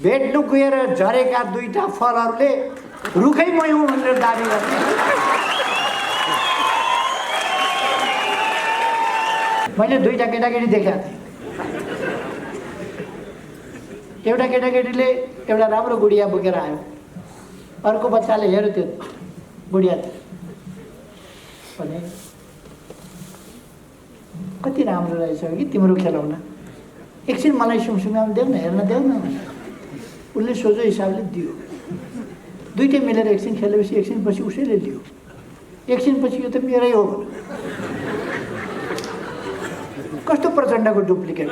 भेट्नु गएर झरेका दुईटा फलहरूले रुखै मै हुँ भनेर दाबी गर्ने। मैले दुईटा केटाकेटी देखाएको थिएँ। एउटा केटाकेटीले एउटा राम्रो गुडिया बोकेर आयो, अर्को बच्चाले हेऱ्यो त्यो गुडिया भने कति राम्रो रहेछ कि तिम्रो खेलौना, एकछिन मलाई सुमसुमामा देऊ न, हेर्न देऊ न। उसले सोझो हिसाबले दियो। दुइटै मिलेर एकछिन खेलेपछि एकछिन पछि उसैले लियो। एकछिन पछि यो त मेरै हो। कस्तो प्रचण्डको डुप्लिकेट।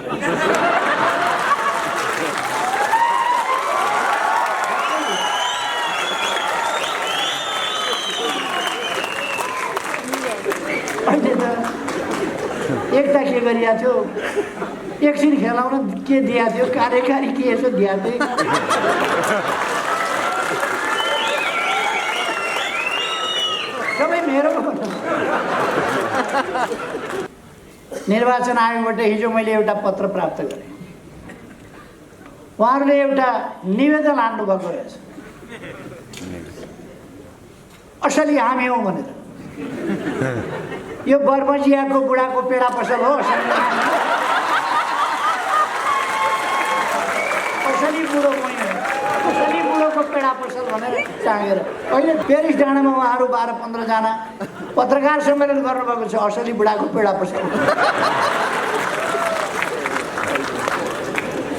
अहिले त एकता के गरिएको थियो, एकछिन खेलाउन के दिएको थियो, कार्यकारी के यसो दिएको थियो। सबै मेरो। निर्वाचन आयोगबाट हिजो मैले एउटा पत्र प्राप्त गरेँ। उहाँहरूले एउटा निवेदन हाल्नुभएको रहेछ, असली हामी हौँ भनेर। यो बर्मजियाको बुढाको पेडा पसल हो, असली बुढो होइन, असली बुढोको पेडा पसल भनेर चाहेर अहिले पेरिस डाँडामा उहाँहरू 12-15 जना पत्रकार सम्मेलन गर्नुभएको छ। असली बुढाको पेडा पसल,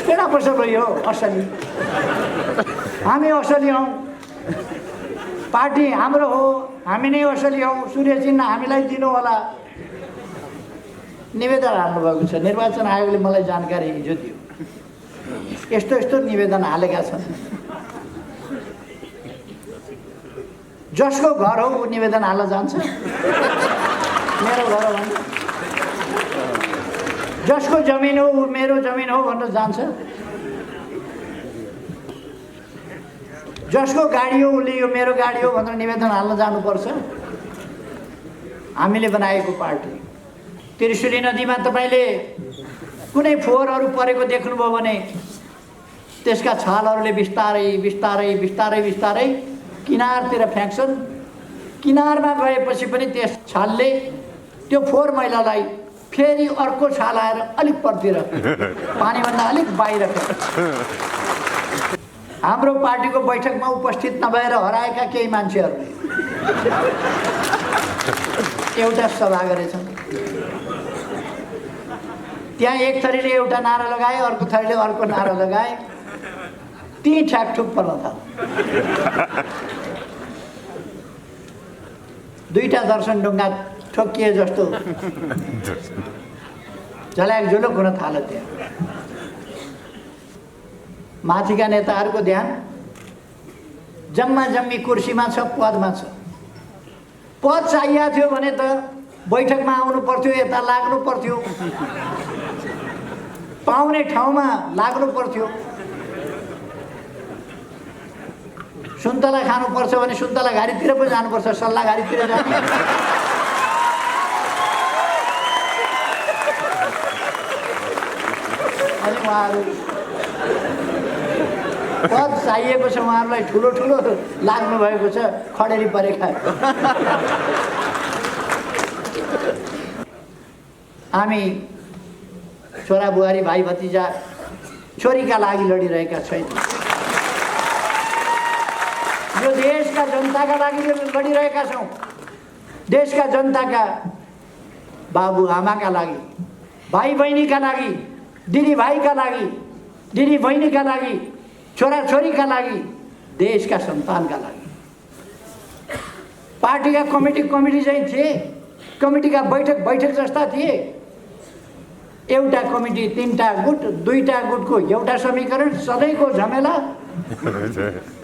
पेडा पसल हो यो असली। हामी असली हौँ, पार्टी हाम्रो हो, हामी नै असली हौँ, सूर्य चिन्ह हामीलाई दिनु होला। निवेदन हाल्नुभएको छ। निर्वाचन आयोगले मलाई जानकारी हिजो दियो, यस्तो यस्तो निवेदन हालेका छन्। जसको घर हो ऊ निवेदन हाल्न जान्छ, मेरो घर हो भन्छ। जसको जमिन हो ऊ मेरो जमिन हो भनेर जान्छ। जसको गाडी हो उसले यो मेरो गाडी हो भनेर निवेदन हाल्न जानुपर्छ। हामीले बनाएको पार्टी। त्रिशुली नदीमा तपाईँले कुनै फोहोरहरू परेको देख्नुभयो भने त्यसका छालहरूले बिस्तारै बिस्तारै बिस्तारै बिस्तारै किनारतिर फ्याँक्छन्। किनारमा गएपछि पनि त्यस छालले त्यो फोहोर मैलालाई फेरि अर्को छाल आएर अलिक परतिर पानीभन्दा अलिक बाहिर। हाम्रो पार्टीको बैठकमा उपस्थित नभएर हराएका केही मान्छेहरूले एउटा सभा गरेछन्। त्यहाँ एक थरीले एउटा नारा लगाए, अर्को थरीले अर्को नारा लगाए। ती ठ्याकठुक पर्न थाल्यो। दुईटा दर्शन ढुङ्गा ठोकिए जस्तो झल्याक झुलुक हुन थाल्यो। त्यहाँ माथिका नेताहरूको ध्यान जम्मा जम्मी कुर्सीमा छ, पदमा छ। पद चाहिएको थियो भने त बैठकमा आउनु पर्थ्यो, यता लाग्नु पर्थ्यो, पाउने ठाउँमा लाग्नु पर्थ्यो। सुन्तला खानुपर्छ भने सुन्तला घारीतिर पो जानुपर्छ, सल्लाह घारीतिर जाने। अनि उहाँहरू पद चाहिएको छ, उहाँहरूलाई ठुलो ठुलो लाग्नु भएको छ, खडेरी परेका। हामी छोरा बुहारी भाइ भतिजा छोरीका लागि लडिरहेका छैनौँ। यो देशका जनताका लागि लडिरहेका छौँ। देशका जनताका बाबु आमाका लागि, भाइ बहिनीका लागि, दिदी भाइका लागि, दिदी बहिनीका लागि, छोरा छोरीका लागि, देशका सन्तानका लागि। पार्टीका कमिटी चाहिँ थिए, कमिटीका बैठक जस्ता थिए। एउटा कमिटी 3टा गुट, 2टा गुटको एउटा समीकरण, सधैँको झमेला।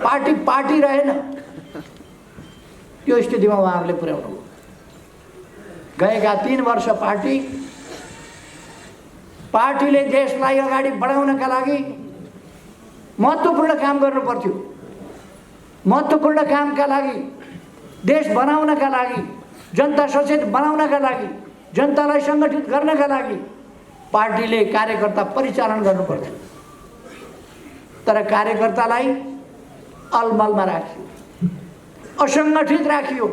पार्टी रहेन। त्यो स्थितिमा उहाँहरूले पुर्याउनु भयो। गएका 3 वर्ष पार्टीले देशलाई अगाडि बढाउनका लागि महत्त्वपूर्ण काम गर्नु पर्थ्यो। महत्त्वपूर्ण कामका लागि, देश बनाउनका लागि, जनता सचेत बनाउनका लागि, जनतालाई सङ्गठित गर्नका लागि पार्टीले कार्यकर्ता परिचालन गर्नु पर्थ्यो। तर कार्यकर्तालाई अलमलमा राखियो, असङ्गठित राखियो,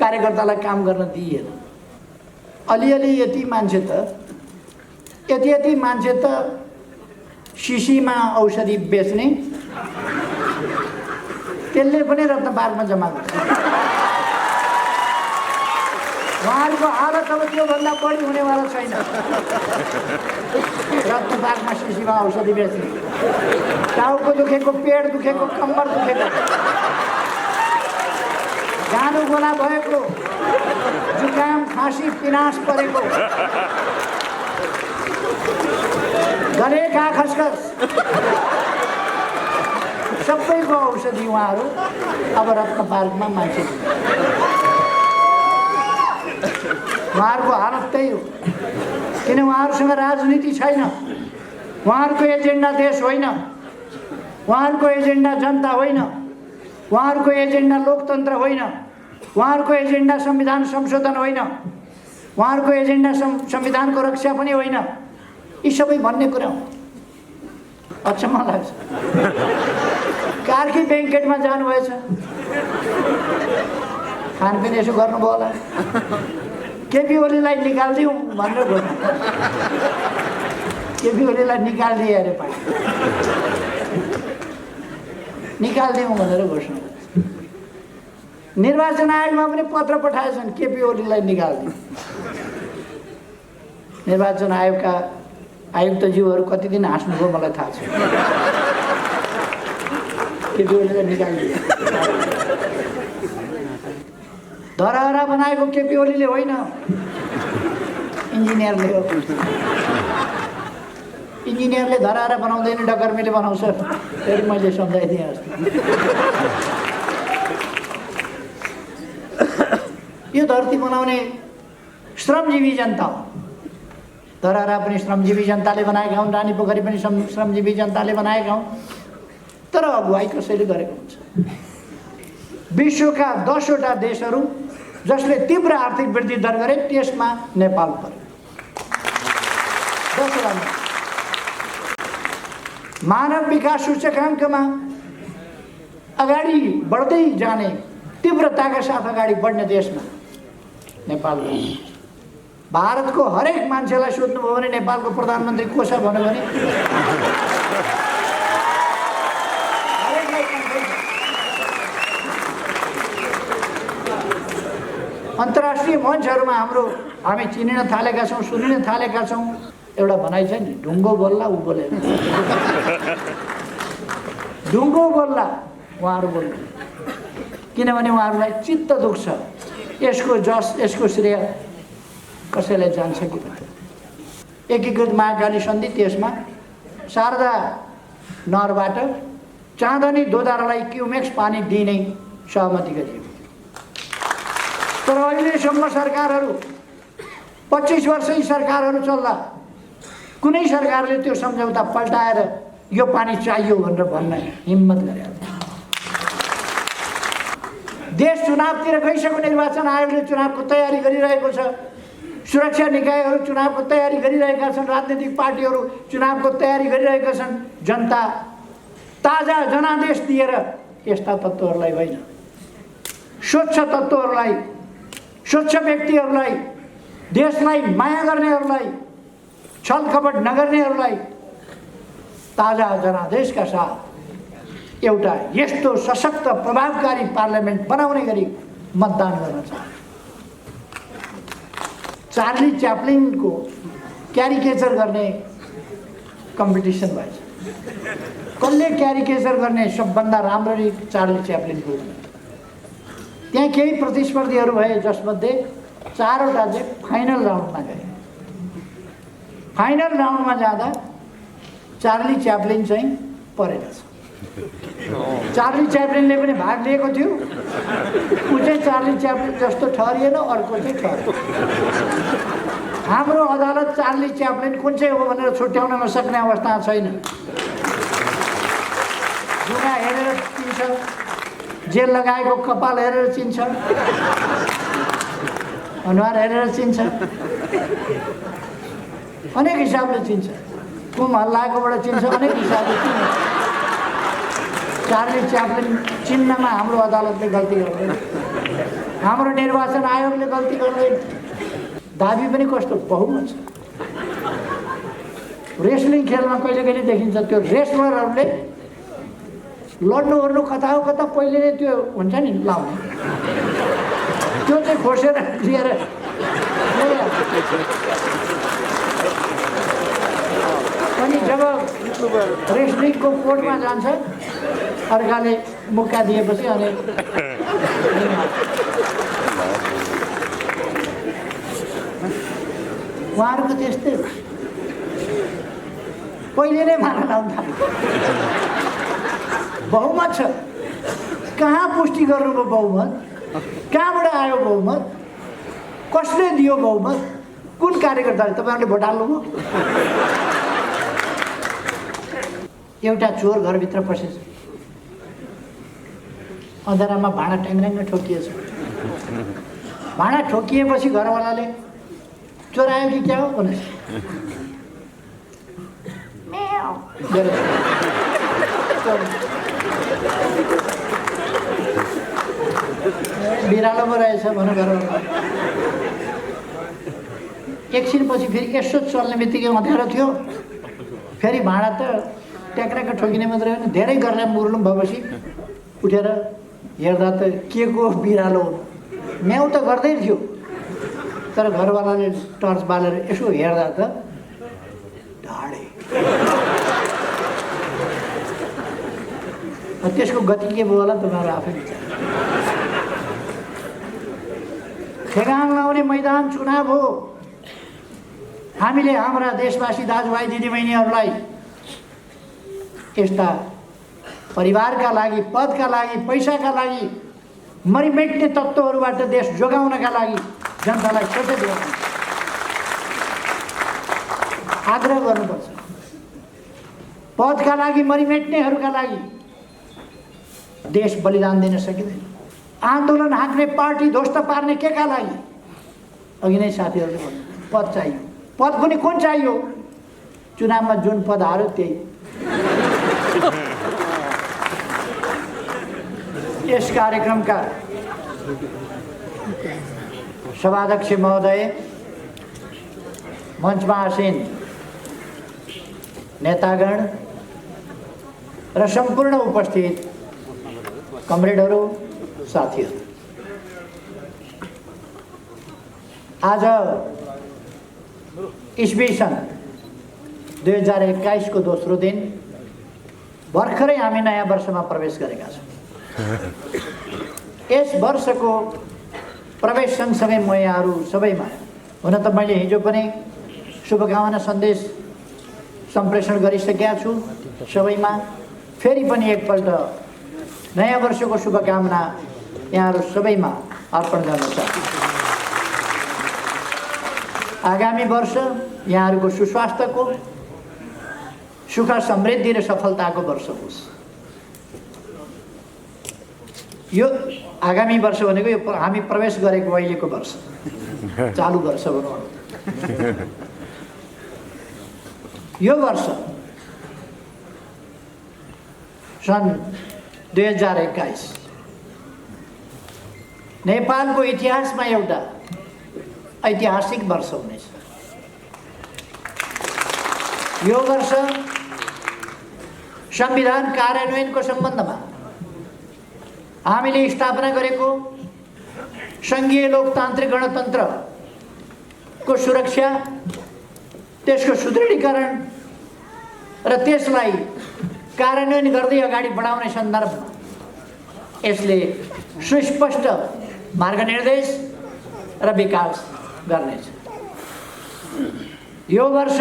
कार्यकर्तालाई काम गर्न दिइएन। अलिअलि यति मान्छे त शिशीमा औषधि बेच्ने, त्यसले पनि रत्न पार्कमा जम्मा गर्छ। उहाँहरूको हालत अब त्योभन्दा बढी हुनेवाला छैन। रत्न पार्कमा शिशीमा औषधि बेच्ने, टाउको दुखेको, पेट दुखेको, कम्मर दुखेको, जानु गोला भएको, जुकाम खाँसी पिनास परेको, गरेका खसखस सबैको औषधि उहाँहरू अब रत्न पार्कमा मान्छे। उहाँहरूको हालत त्यही हो, किन उहाँहरूसँग राजनीति छैन। उहाँहरूको एजेन्डा देश होइन, उहाँहरूको एजेन्डा जनता होइन, उहाँहरूको एजेन्डा लोकतन्त्र होइन, उहाँहरूको एजेन्डा संविधान संशोधन होइन, उहाँहरूको एजेन्डा संविधानको रक्षा पनि होइन। यी सबै भन्ने कुरा हो। अचम्म लाग्छ। कार्की ब्याङ्केटमा जानुभएछ, खानपिन यसो गर्नुभयो होला, केपी ओलीलाई निकालिदिउँ भनेर गर्नु, केपी ओलीलाई निकालिदिए अरे पार्टी, निकालिदिउँ भनेर घोषणा। निर्वाचन आयोगमा पनि पत्र पठाएछन् केपी ओलीलाई निकालिदिउँ। निर्वाचन आयोगका आयुक्तज्यूहरू कति दिन हाँस्नुभयो मलाई थाहा छ। केपी ओलीलाई निकालिदियो। धरहरा बनाएको केपी ओलीले होइन, इन्जिनियरले हो। इन्जिनियरले धरहरा बनाउँदैन, डकर्मीले बनाउँछ। फेरि मैले सम्झाइदिएँ अस्ति। यो धरती बनाउने श्रमजीवी जनता हो। धरहरा पनि श्रमजीवी जनताले बनाएका हुन्, रानी पोखरी पनि श्रमजीवी जनताले बनाएका हुन्। तर अगुवाई कसैले गरेको हुन्छ। विश्वका 10वटा देशहरू जसले तीव्र आर्थिक वृद्धि दर गरे त्यसमा नेपाल पर्यो। 10वटा मानव विकास सूचकाङ्कमा अगाडि बढ्दै जाने, तीव्रताका साथ अगाडि बढ्ने देशमा नेपाल पर्यो। भारतको हरेक मान्छेलाई सोध्नुभयो भने नेपालको प्रधानमन्त्री को छ भन्यो भने अन्तर्राष्ट्रिय मञ्चहरूमा हामी चिनिन थालेका छौँ, सुनिन थालेका छौँ। एउटा भनाइ छ नि, ढुङ्गो बोल्ला ऊ बोलेन। ढुङ्गो बोल्ला उहाँहरू बोल्नु, किनभने उहाँहरूलाई चित्त दुख्छ यसको श्रेय कसैलाई जान्छ कि भन्ने। एकीकृत महाकाली सन्धि, त्यसमा शारदा नहरबाट चाँदनी दोधारालाई क्युमेक्स पानी दिने सहमति गरियो। तर अहिलेसम्म सरकारहरू 25 वर्षै सरकारहरू चल्दा कुनै सरकारले त्यो सम्झौता पल्टाएर यो पानी चाहियो भनेर भन्न हिम्मत गरेको छैन। देश चुनावतिर गइसक्यो, निर्वाचन आयोगले चुनावको तयारी गरिरहेको छ, सुरक्षा निकायहरू चुनावको तयारी गरिरहेका छन्, राजनीतिक पार्टीहरू चुनावको तयारी गरिरहेका छन्। जनता ताजा जनादेश दिएर यस्ता तत्त्वहरूलाई होइन, स्वच्छ तत्त्वहरूलाई, स्वच्छ व्यक्तिहरूलाई, देशलाई माया गर्नेहरूलाई, छलकपट नगर्नेहरूलाई ताजा जनादेशका साथ एउटा यस्तो सशक्त प्रभावकारी पार्लियामेन्ट बनाउने गरी मतदान गर्न चाहन्छ। चार्ली च्याप्लिनको क्यारिकेचर गर्ने कम्पिटिसन भएछ। कसले क्यारिकेचर गर्ने सबभन्दा राम्ररी चार्ली च्याप्लिनको। त्यहाँ केही प्रतिस्पर्धीहरू भए जसमध्ये 4वटा चाहिँ फाइनल राउन्डमा गए। फाइनल राउन्डमा जाँदा चार्ली च्याप्लिन चाहिँ परेछ। चार्ली च्याप्लिनले पनि भाग लिएको थियो, ऊ चाहिँ चार्ली च्याप्लिन जस्तो ठहरिएन, अर्को चाहिँ ठहरियो। हाम्रो अदालत चार्ली च्याप्लिन कुन चाहिँ हो भनेर छुट्याउन नसक्ने अवस्था छैन। जुगा हेरेर चिन्छ, जेल लगाएको कपाल हेरेर चिन्छ, अनुहार हेरेर चिन्छ, अनेक हिसाबले चिन्छ, कुम हल्लाएकोबाट चिन्छ, अनेक हिसाबले चिन्छ। चार्ली च्याप्लिन चिन्हमा हाम्रो अदालतले गल्ती गर्दैन, हाम्रो निर्वाचन आयोगले गल्ती गर्दैन। दाबी पनि कस्तो बहुमत छ। रेस्लिङ खेलमा कहिले कहिले देखिन्छ त्यो रेस्लरहरूले लड्नु ओर्नु कता हो कता पहिले नै त्यो हुन्छ नि लाउने, त्यो चाहिँ खोसेर लिएर अनि जब रेस्लिङको कोर्टमा जान्छ अर्काले मुक्का दिएपछि अनि उहाँहरूको त्यस्तै पहिले नै माला लाउनु थाल्यो। बहुमत छ, कहाँ पुष्टि गर्नुभयो बहुमत, कहाँबाट आयो बहुमत, कसले दियो बहुमत, कुन कार्यकर्ताले तपाईँहरूले भोट हाल्नुभयो? एउटा चोर घरभित्र पसेछ, अँधारामा भाँडा ट्याङ्ग्याङ्ग ठोकिएछ। भाँडा ठोकिएपछि घरवालाले चोर आयो कि क्या हो भने बिरालो पो रहेछ भन्नु घरवाला। एकछिनपछि फेरि यसो चल्ने बित्तिकै अँध्यारो थियो, फेरि भाँडा त ट्याक्राक ठोकिने मात्रै होइन, धेरै गरेर मुर्लुम भएपछि उठेर हेर्दा त के को बिरालो म्याउ त गर्दै थियो, तर घरवालाले टर्च बालेर यसो हेर्दा त ढाडे। त्यसको गति के भयो होला तपाईँहरू आफै विचार। ठेगान लाउने मैदान चुनाव हो। हामीले हाम्रा देशवासी दाजुभाइ दिदीबहिनीहरूलाई यस्ता परिवारका लागि, पदका लागि, पैसाका लागि मरिमेट्ने तत्त्वहरूबाट देश जोगाउनका लागि जनतालाई सचेत गर्नु आग्रह गर्नुपर्छ। पदका लागि मरिमेट्नेहरूका लागि देश बलिदान दिन सकिँदैन। आन्दोलन हाँक्ने, पार्टी ध्वस्त पार्ने के का लागि? अघि नै साथीहरूले भन्नु पद चाहियो। पद पनि कुन चाहियो? चुनावमा जुन पद हार्यो त्यही। यस कार्यक्रमका सभाध्यक्ष महोदय, मञ्चमा आसीन नेतागण र सम्पूर्ण उपस्थित कमरेडहरू, साथीहरू, आज इस्वी सन् 2021 को दोस्रो दिन, भर्खरै हामी नयाँ वर्षमा प्रवेश गरेका छौँ। यस वर्षको प्रवेश सँगसँगै म यहाँहरू सबैमा, हुन त मैले हिजो पनि शुभकामना सन्देश सम्प्रेषण गरिसकेका छु सबैमा, फेरि पनि एकपल्ट नयाँ वर्षको शुभकामना यहाँहरू सबैमा अर्पण गर्न चाहन्छु। आगामी वर्ष यहाँहरूको सुस्वास्थ्यको, सुख समृद्धि र सफलताको वर्ष होस्। यो आगामी वर्ष भनेको यो हामी प्रवेश गरेको अहिलेको वर्ष, चालु वर्ष भनौँ। यो वर्ष सन् 2021 नेपालको इतिहासमा एउटा ऐतिहासिक वर्ष हुनेछ। यो वर्ष संविधान कार्यान्वयनको सम्बन्धमा हामीले स्थापना गरेको सङ्घीय लोकतान्त्रिक गणतन्त्रको सुरक्षा, त्यसको सुदृढीकरण र त्यसलाई कार्यान्वयन गर्दै अगाडि बढाउने सन्दर्भमा यसले सुस्पष्ट मार्गनिर्देश र विकास गर्नेछ। यो वर्ष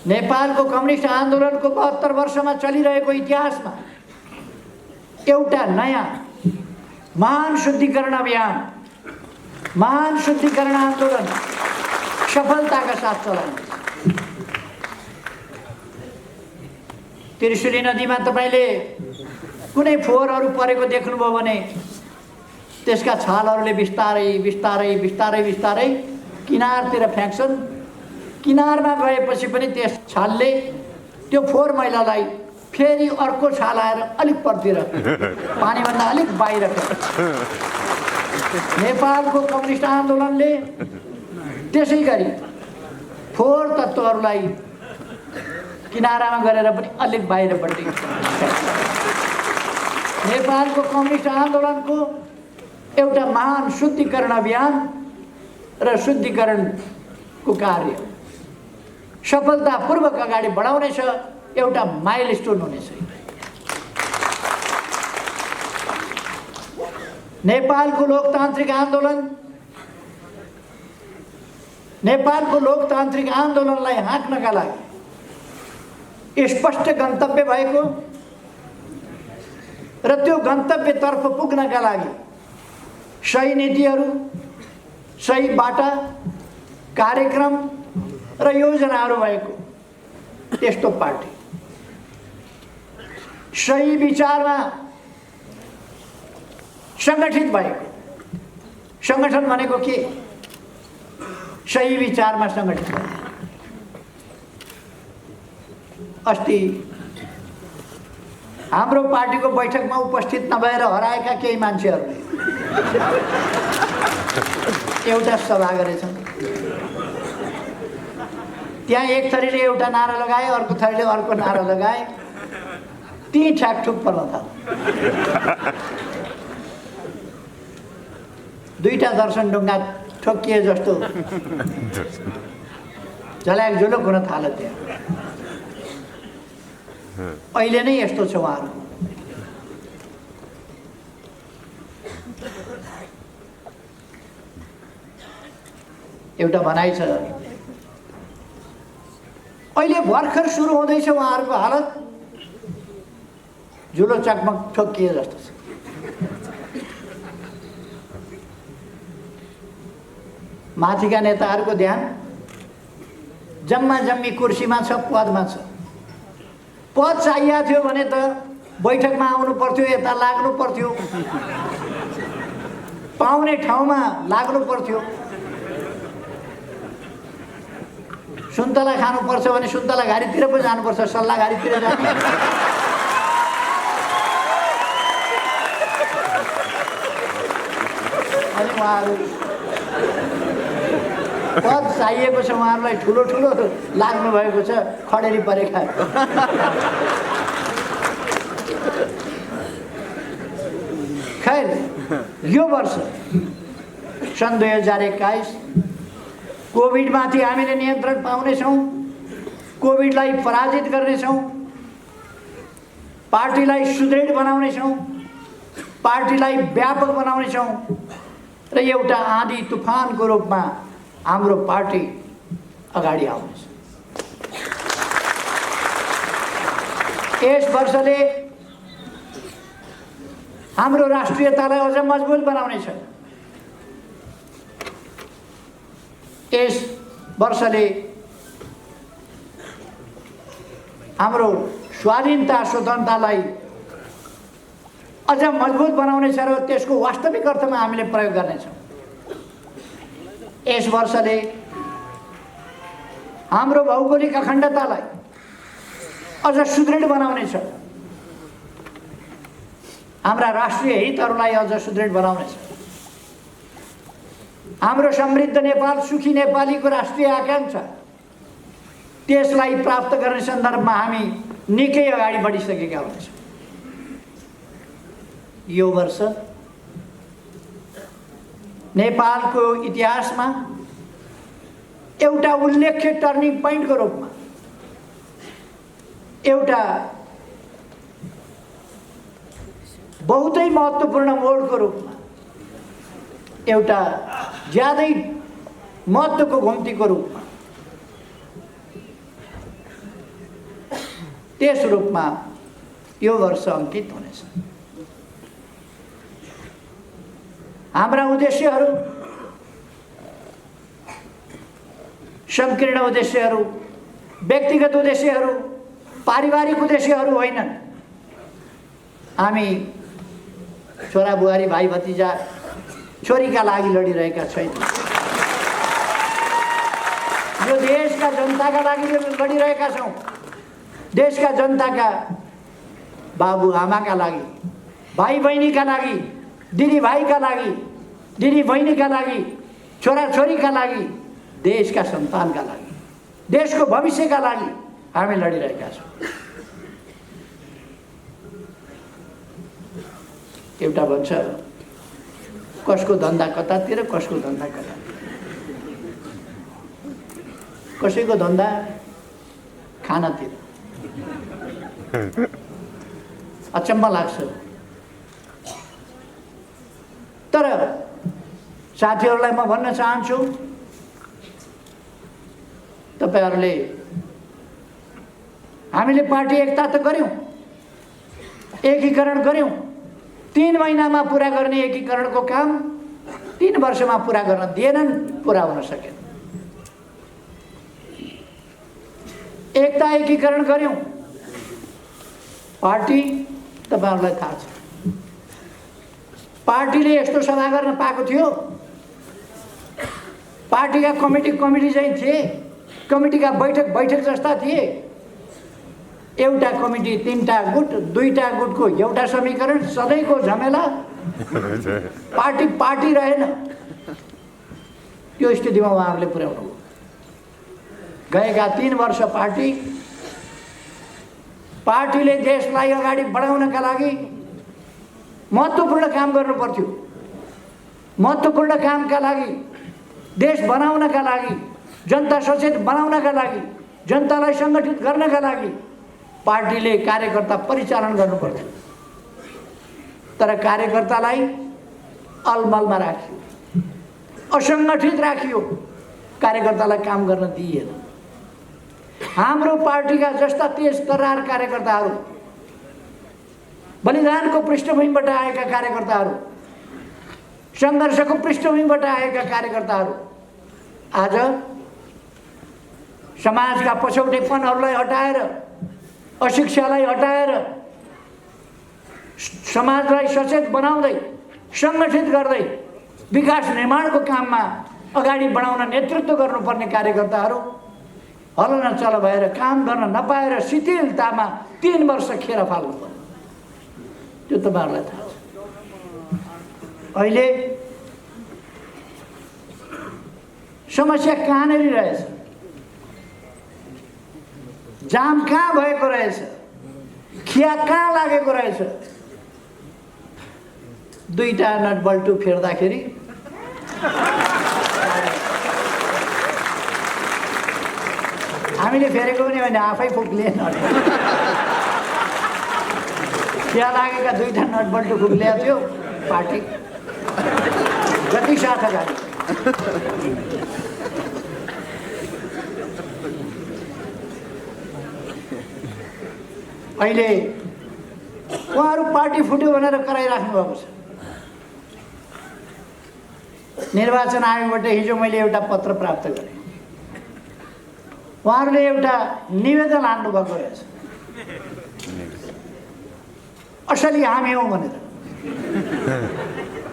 नेपालको कम्युनिस्ट आन्दोलनको 72 वर्षमा चलिरहेको इतिहासमा एउटा नयाँ महान शुद्धिकरण अभियान, महान शुद्धिकरण आन्दोलन सफलताका साथ चलाइन्छ। त्रिशुली नदीमा तपाईँले कुनै फोहोरहरू परेको देख्नुभयो भने त्यसका छालहरूले बिस्तारै बिस्तारै बिस्तारै बिस्तारै किनारतिर फ्याँक्छन्। किनारमा गएपछि पनि त्यस छालले त्यो फोहोर मैलालाई फेरि अर्को छाल आएर अलिक परतिर पानीभन्दा अलिक बाहिर नेपालको कम्युनिस्ट आन्दोलनले त्यसै गरी फोहोर तत्त्वहरूलाई किनारामा गरेर पनि अलिक बाहिरपट्टि नेपालको कम्युनिस्ट आन्दोलनको एउटा महान शुद्धिकरण अभियान र शुद्धिकरणको कार्य सफलतापूर्वक अगाडि बढाउनेछ, एउटा माइलस्टोन हुनेछ। नेपालको लोकतान्त्रिक आन्दोलनलाई हाँक्नका लागि स्पष्ट गन्तव्य भएको र त्यो गन्तव्यतर्फ पुग्नका लागि सही नीतिहरू, सही बाटा, कार्यक्रम र योजनाहरू भएको त्यस्तो पार्टी, सही विचारमा सङ्गठित भएको। सङ्गठन भनेको के? सही विचारमा सङ्गठित भएको। अस्ति हाम्रो पार्टीको बैठकमा उपस्थित नभएर हराएका केही मान्छेहरूले एउटा सभा गरेछन्। त्यहाँ एक थरीले एउटा नारा लगाए, अर्को थरीले अर्को नारा लगाए, ती ठ्याकठुक पर्न थाल्यो। दुईटा दर्शन ढुङ्गा ठोकिए जस्तो झल्याक झुलुक हुन थाल्यो त्यहाँ। अहिले नै यस्तो छ उहाँहरूको। एउटा भनाइ छ, अहिले भर्खर सुरु हुँदैछ उहाँहरूको हालत झुलो चकमक ठोकिए जस्तो छ। माथिका नेताहरूको ध्यान जम्मा जम्मी कुर्सीमा छ, पदमा छ। पद चाहिएको थियो भने त बैठकमा आउनु पर्थ्यो, यता लाग्नु पर्थ्यो, पाउने ठाउँमा लाग्नु पर्थ्यो। सुन्तला खानुपर्छ भने सुन्तला घारीतिर पनि जानुपर्छ, सल्लाह घारीतिर जानु। अनि उहाँहरू पद चाहिएको छ, उहाँहरूलाई ठुलो ठुलो लाग्नु भएको छ, खडेरी परेका। खैर, यो वर्ष सन् 2021 कोभिडमाथि हामीले नियन्त्रण पाउनेछौँ, कोभिडलाई पराजित गर्नेछौँ, पार्टीलाई सुदृढ बनाउनेछौँ, पार्टीलाई व्यापक बनाउनेछौँ र एउटा आँधी तुफानको रूपमा हाम्रो पार्टी अगाडि आउनेछ। यस वर्षले हाम्रो राष्ट्रियतालाई अझ मजबुत बनाउनेछ। यस वर्षले हाम्रो स्वाधीनता स्वतन्त्रतालाई अझ मजबुत बनाउनेछ र त्यसको वास्तविक अर्थमा हामीले प्रयोग गर्नेछौँ। यस वर्षले हाम्रो भौगोलिक अखण्डतालाई अझ सुदृढ बनाउनेछ, हाम्रा राष्ट्रिय हितहरूलाई अझ सुदृढ बनाउनेछ। हाम्रो समृद्ध नेपाल, सुखी नेपालीको राष्ट्रिय आकांक्षा, त्यसलाई प्राप्त गर्ने सन्दर्भमा हामी निकै अगाडि बढिसकेका हुनेछौँ। यो वर्ष नेपालको इतिहासमा एउटा उल्लेख्य टर्निङ पोइन्टको रूपमा, एउटा बहुतै महत्त्वपूर्ण मोडको रूपमा, एउटा ज्यादै महत्त्वको घुम्तीको रूपमा, त्यस रूपमा यो वर्ष अङ्कित हुनेछ। हाम्रा उद्देश्यहरू संकीर्ण उद्देश्यहरू, व्यक्तिगत उद्देश्यहरू, पारिवारिक उद्देश्यहरू होइनन्। हामी छोरा बुहारी, भाइ भतिजा, छोरीका लागि लडिरहेका छैनौँ। यो देशका जनताका लागि लडिरहेका छौँ। देशका जनताका बाबु आमाका लागि, भाइ बहिनीका लागि, दिदी भाइका लागि, दिदी बहिनीका लागि, छोराछोरीका लागि, देशका सन्तानका लागि, देशको भविष्यका लागि हामी लडिरहेका छौँ। एउटा भन्छ कसको धन्दा कतातिर, कसको धन्दा कतातिर। कसैको धन्दा खानातिर। अचम्म लाग्छ। तर साथीहरूलाई म भन्न चाहन्छु, तपाईहरूले हामीले पार्टी एकता त गर्यौँ, एकीकरण गर्यौँ। 3 महिनामा पुरा गर्ने एकीकरणको काम 3 वर्षमा पुरा गर्न दिएनन्, पुरा हुन सकेन। एकता एकीकरण गर्यौँ। पार्टी तपाईहरूलाई थाहा छ, पार्टीले यस्तो सभा गर्न पाएको थियो। पार्टीका कमिटी चाहिँ थिए, कमिटीका बैठक जस्ता थिए। एउटा कमिटी 3टा गुट, 2टा गुटको एउटा समीकरण, सधैँको झमेला। पार्टी रहेन। त्यो स्थितिमा उहाँहरूले पुर्याउनु भयो। गएका 3 वर्ष पार्टीले देशलाई अगाडि बढाउनका लागि महत्त्वपूर्ण काम गर्नु पर्थ्यो। महत्त्वपूर्ण कामका लागि, देश बनाउनका लागि, जनता सचेत बनाउनका लागि, जनतालाई सङ्गठित गर्नका लागि पार्टीले कार्यकर्ता परिचालन गर्नु पर्थ्यो। तर कार्यकर्तालाई अलमलमा राखियो, असङ्गठित राखियो, कार्यकर्तालाई काम गर्न दिइएन। हाम्रो पार्टीका जस्ता तेज तर्रार कार्यकर्ताहरू, बलिदानको पृष्ठभूमिबाट आएका कार्यकर्ताहरू, सङ्घर्षको पृष्ठभूमिबाट आएका कार्यकर्ताहरू आज समाजका पछौटेपनहरूलाई हटाएर, अशिक्षालाई हटाएर, समाजलाई सचेत बनाउँदै, सङ्गठित गर्दै विकास निर्माणको काममा अगाडि बढाउन नेतृत्व गर्नुपर्ने कार्यकर्ताहरू हलनचल भएर, काम गर्न नपाएर शिथिलतामा 3 वर्ष खेर फाल्नु पर्यो। त्यो तपाईँहरूलाई थाहा छ। अहिले समस्या कहाँनिर रहेछ, जाम कहाँ भएको रहेछ, खिया कहाँ लागेको रहेछ। 2टा नट बल्टु फेर्दाखेरि हामीले फेरेको पनि होइन, आफै फुक्लिए नट। खिया लागेका 2टा नट बल्टु फुक्लिएको थियो पार्टी जति साथ अगाडि। अहिले उहाँहरू पार्टी फुट्यो भनेर कराइराख्नु भएको छ। निर्वाचन आयोगबाट हिजो मैले एउटा पत्र प्राप्त गरेँ। उहाँहरूले एउटा निवेदन हाल्नु भएको रहेछ, असली हामी हौँ भनेर।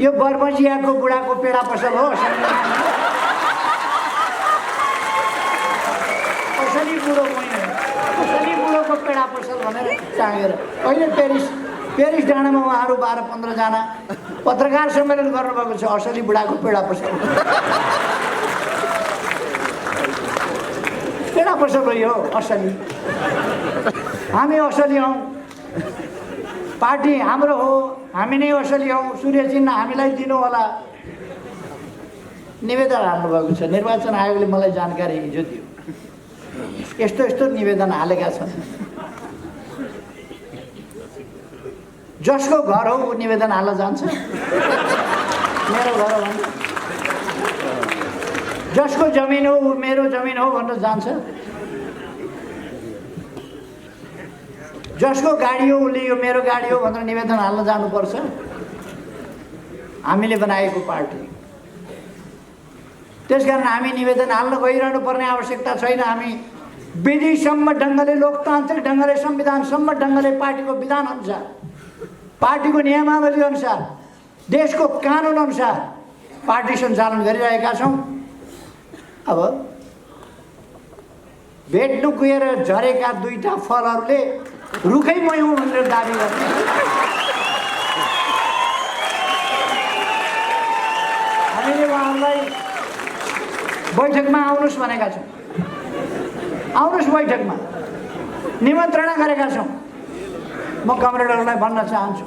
यो बर्मजियाको बुढाको पेडा पसल हो, असली बुढो होइन, असली बुढोको पेडा पसल भनेर टाँगेर अहिले पेरिस डाँडामा उहाँहरू 12-15 जना पत्रकार सम्मेलन गर्नुभएको छ। असली बुढाको पेडा पसल, पेडा पसल हो यो असली। हामी असली हौँ, पार्टी हाम्रो हो, हामी नै असली हौँ, सूर्य चिन्ह हामीलाई दिनु होला। निवेदन हाल्नुभएको छ। निर्वाचन आयोगले मलाई जानकारी हिजो दियो, यस्तो निवेदन हालेका छन्। जसको घर हो ऊ निवेदन हाल्न जान्छ, मेरो घर हो भन्छ। जसको जमिन हो ऊ मेरो जमिन हो भन्न जान्छ। जसको गाडी हो उसले यो मेरो गाडी हो भनेर निवेदन हाल्न जानुपर्छ। हामीले बनाएको पार्टी, त्यसकारण हामी निवेदन हाल्न गइरहनु पर्ने आवश्यकता छैन। हामी विधिसम्म ढङ्गले, लोकतान्त्रिक ढङ्गले, संविधानसम्म ढङ्गले, पार्टीको विधान अनुसार, पार्टीको नियमावली अनुसार, देशको कानुन अनुसार पार्टी सञ्चालन गरिरहेका छौँ। अब भेट्नु गएर झरेका 2टा फलहरूले रुखै मै हुँ भनेर दाबी गर्ने। हामीले उहाँहरूलाई बैठकमा आउनुहोस् भनेका छौँ, आउनुहोस् बैठकमा निमन्त्रणा गरेका छौँ। म कमरेडहरूलाई भन्न चाहन्छु,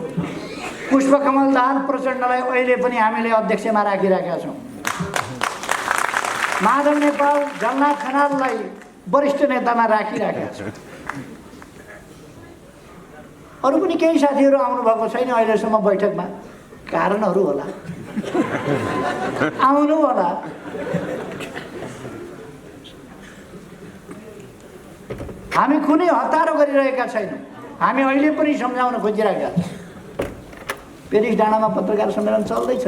पुष्पकमल दाहाल प्रचण्डलाई अहिले पनि हामीले अध्यक्षमा राखिरहेका छौँ। माधव नेपाल, जगन्नाथ खनाललाई वरिष्ठ नेतामा राखिरहेका छौँ। अरू पनि केही साथीहरू आउनुभएको छैन अहिलेसम्म बैठकमा, कारणहरू होला, आउनु होला। हामी कुनै हतारो गरिरहेका छैनौँ, हामी अहिले पनि सम्झाउन खोजिरहेका छौँ। पेरिस डाँडामा पत्रकार सम्मेलन चल्दैछ,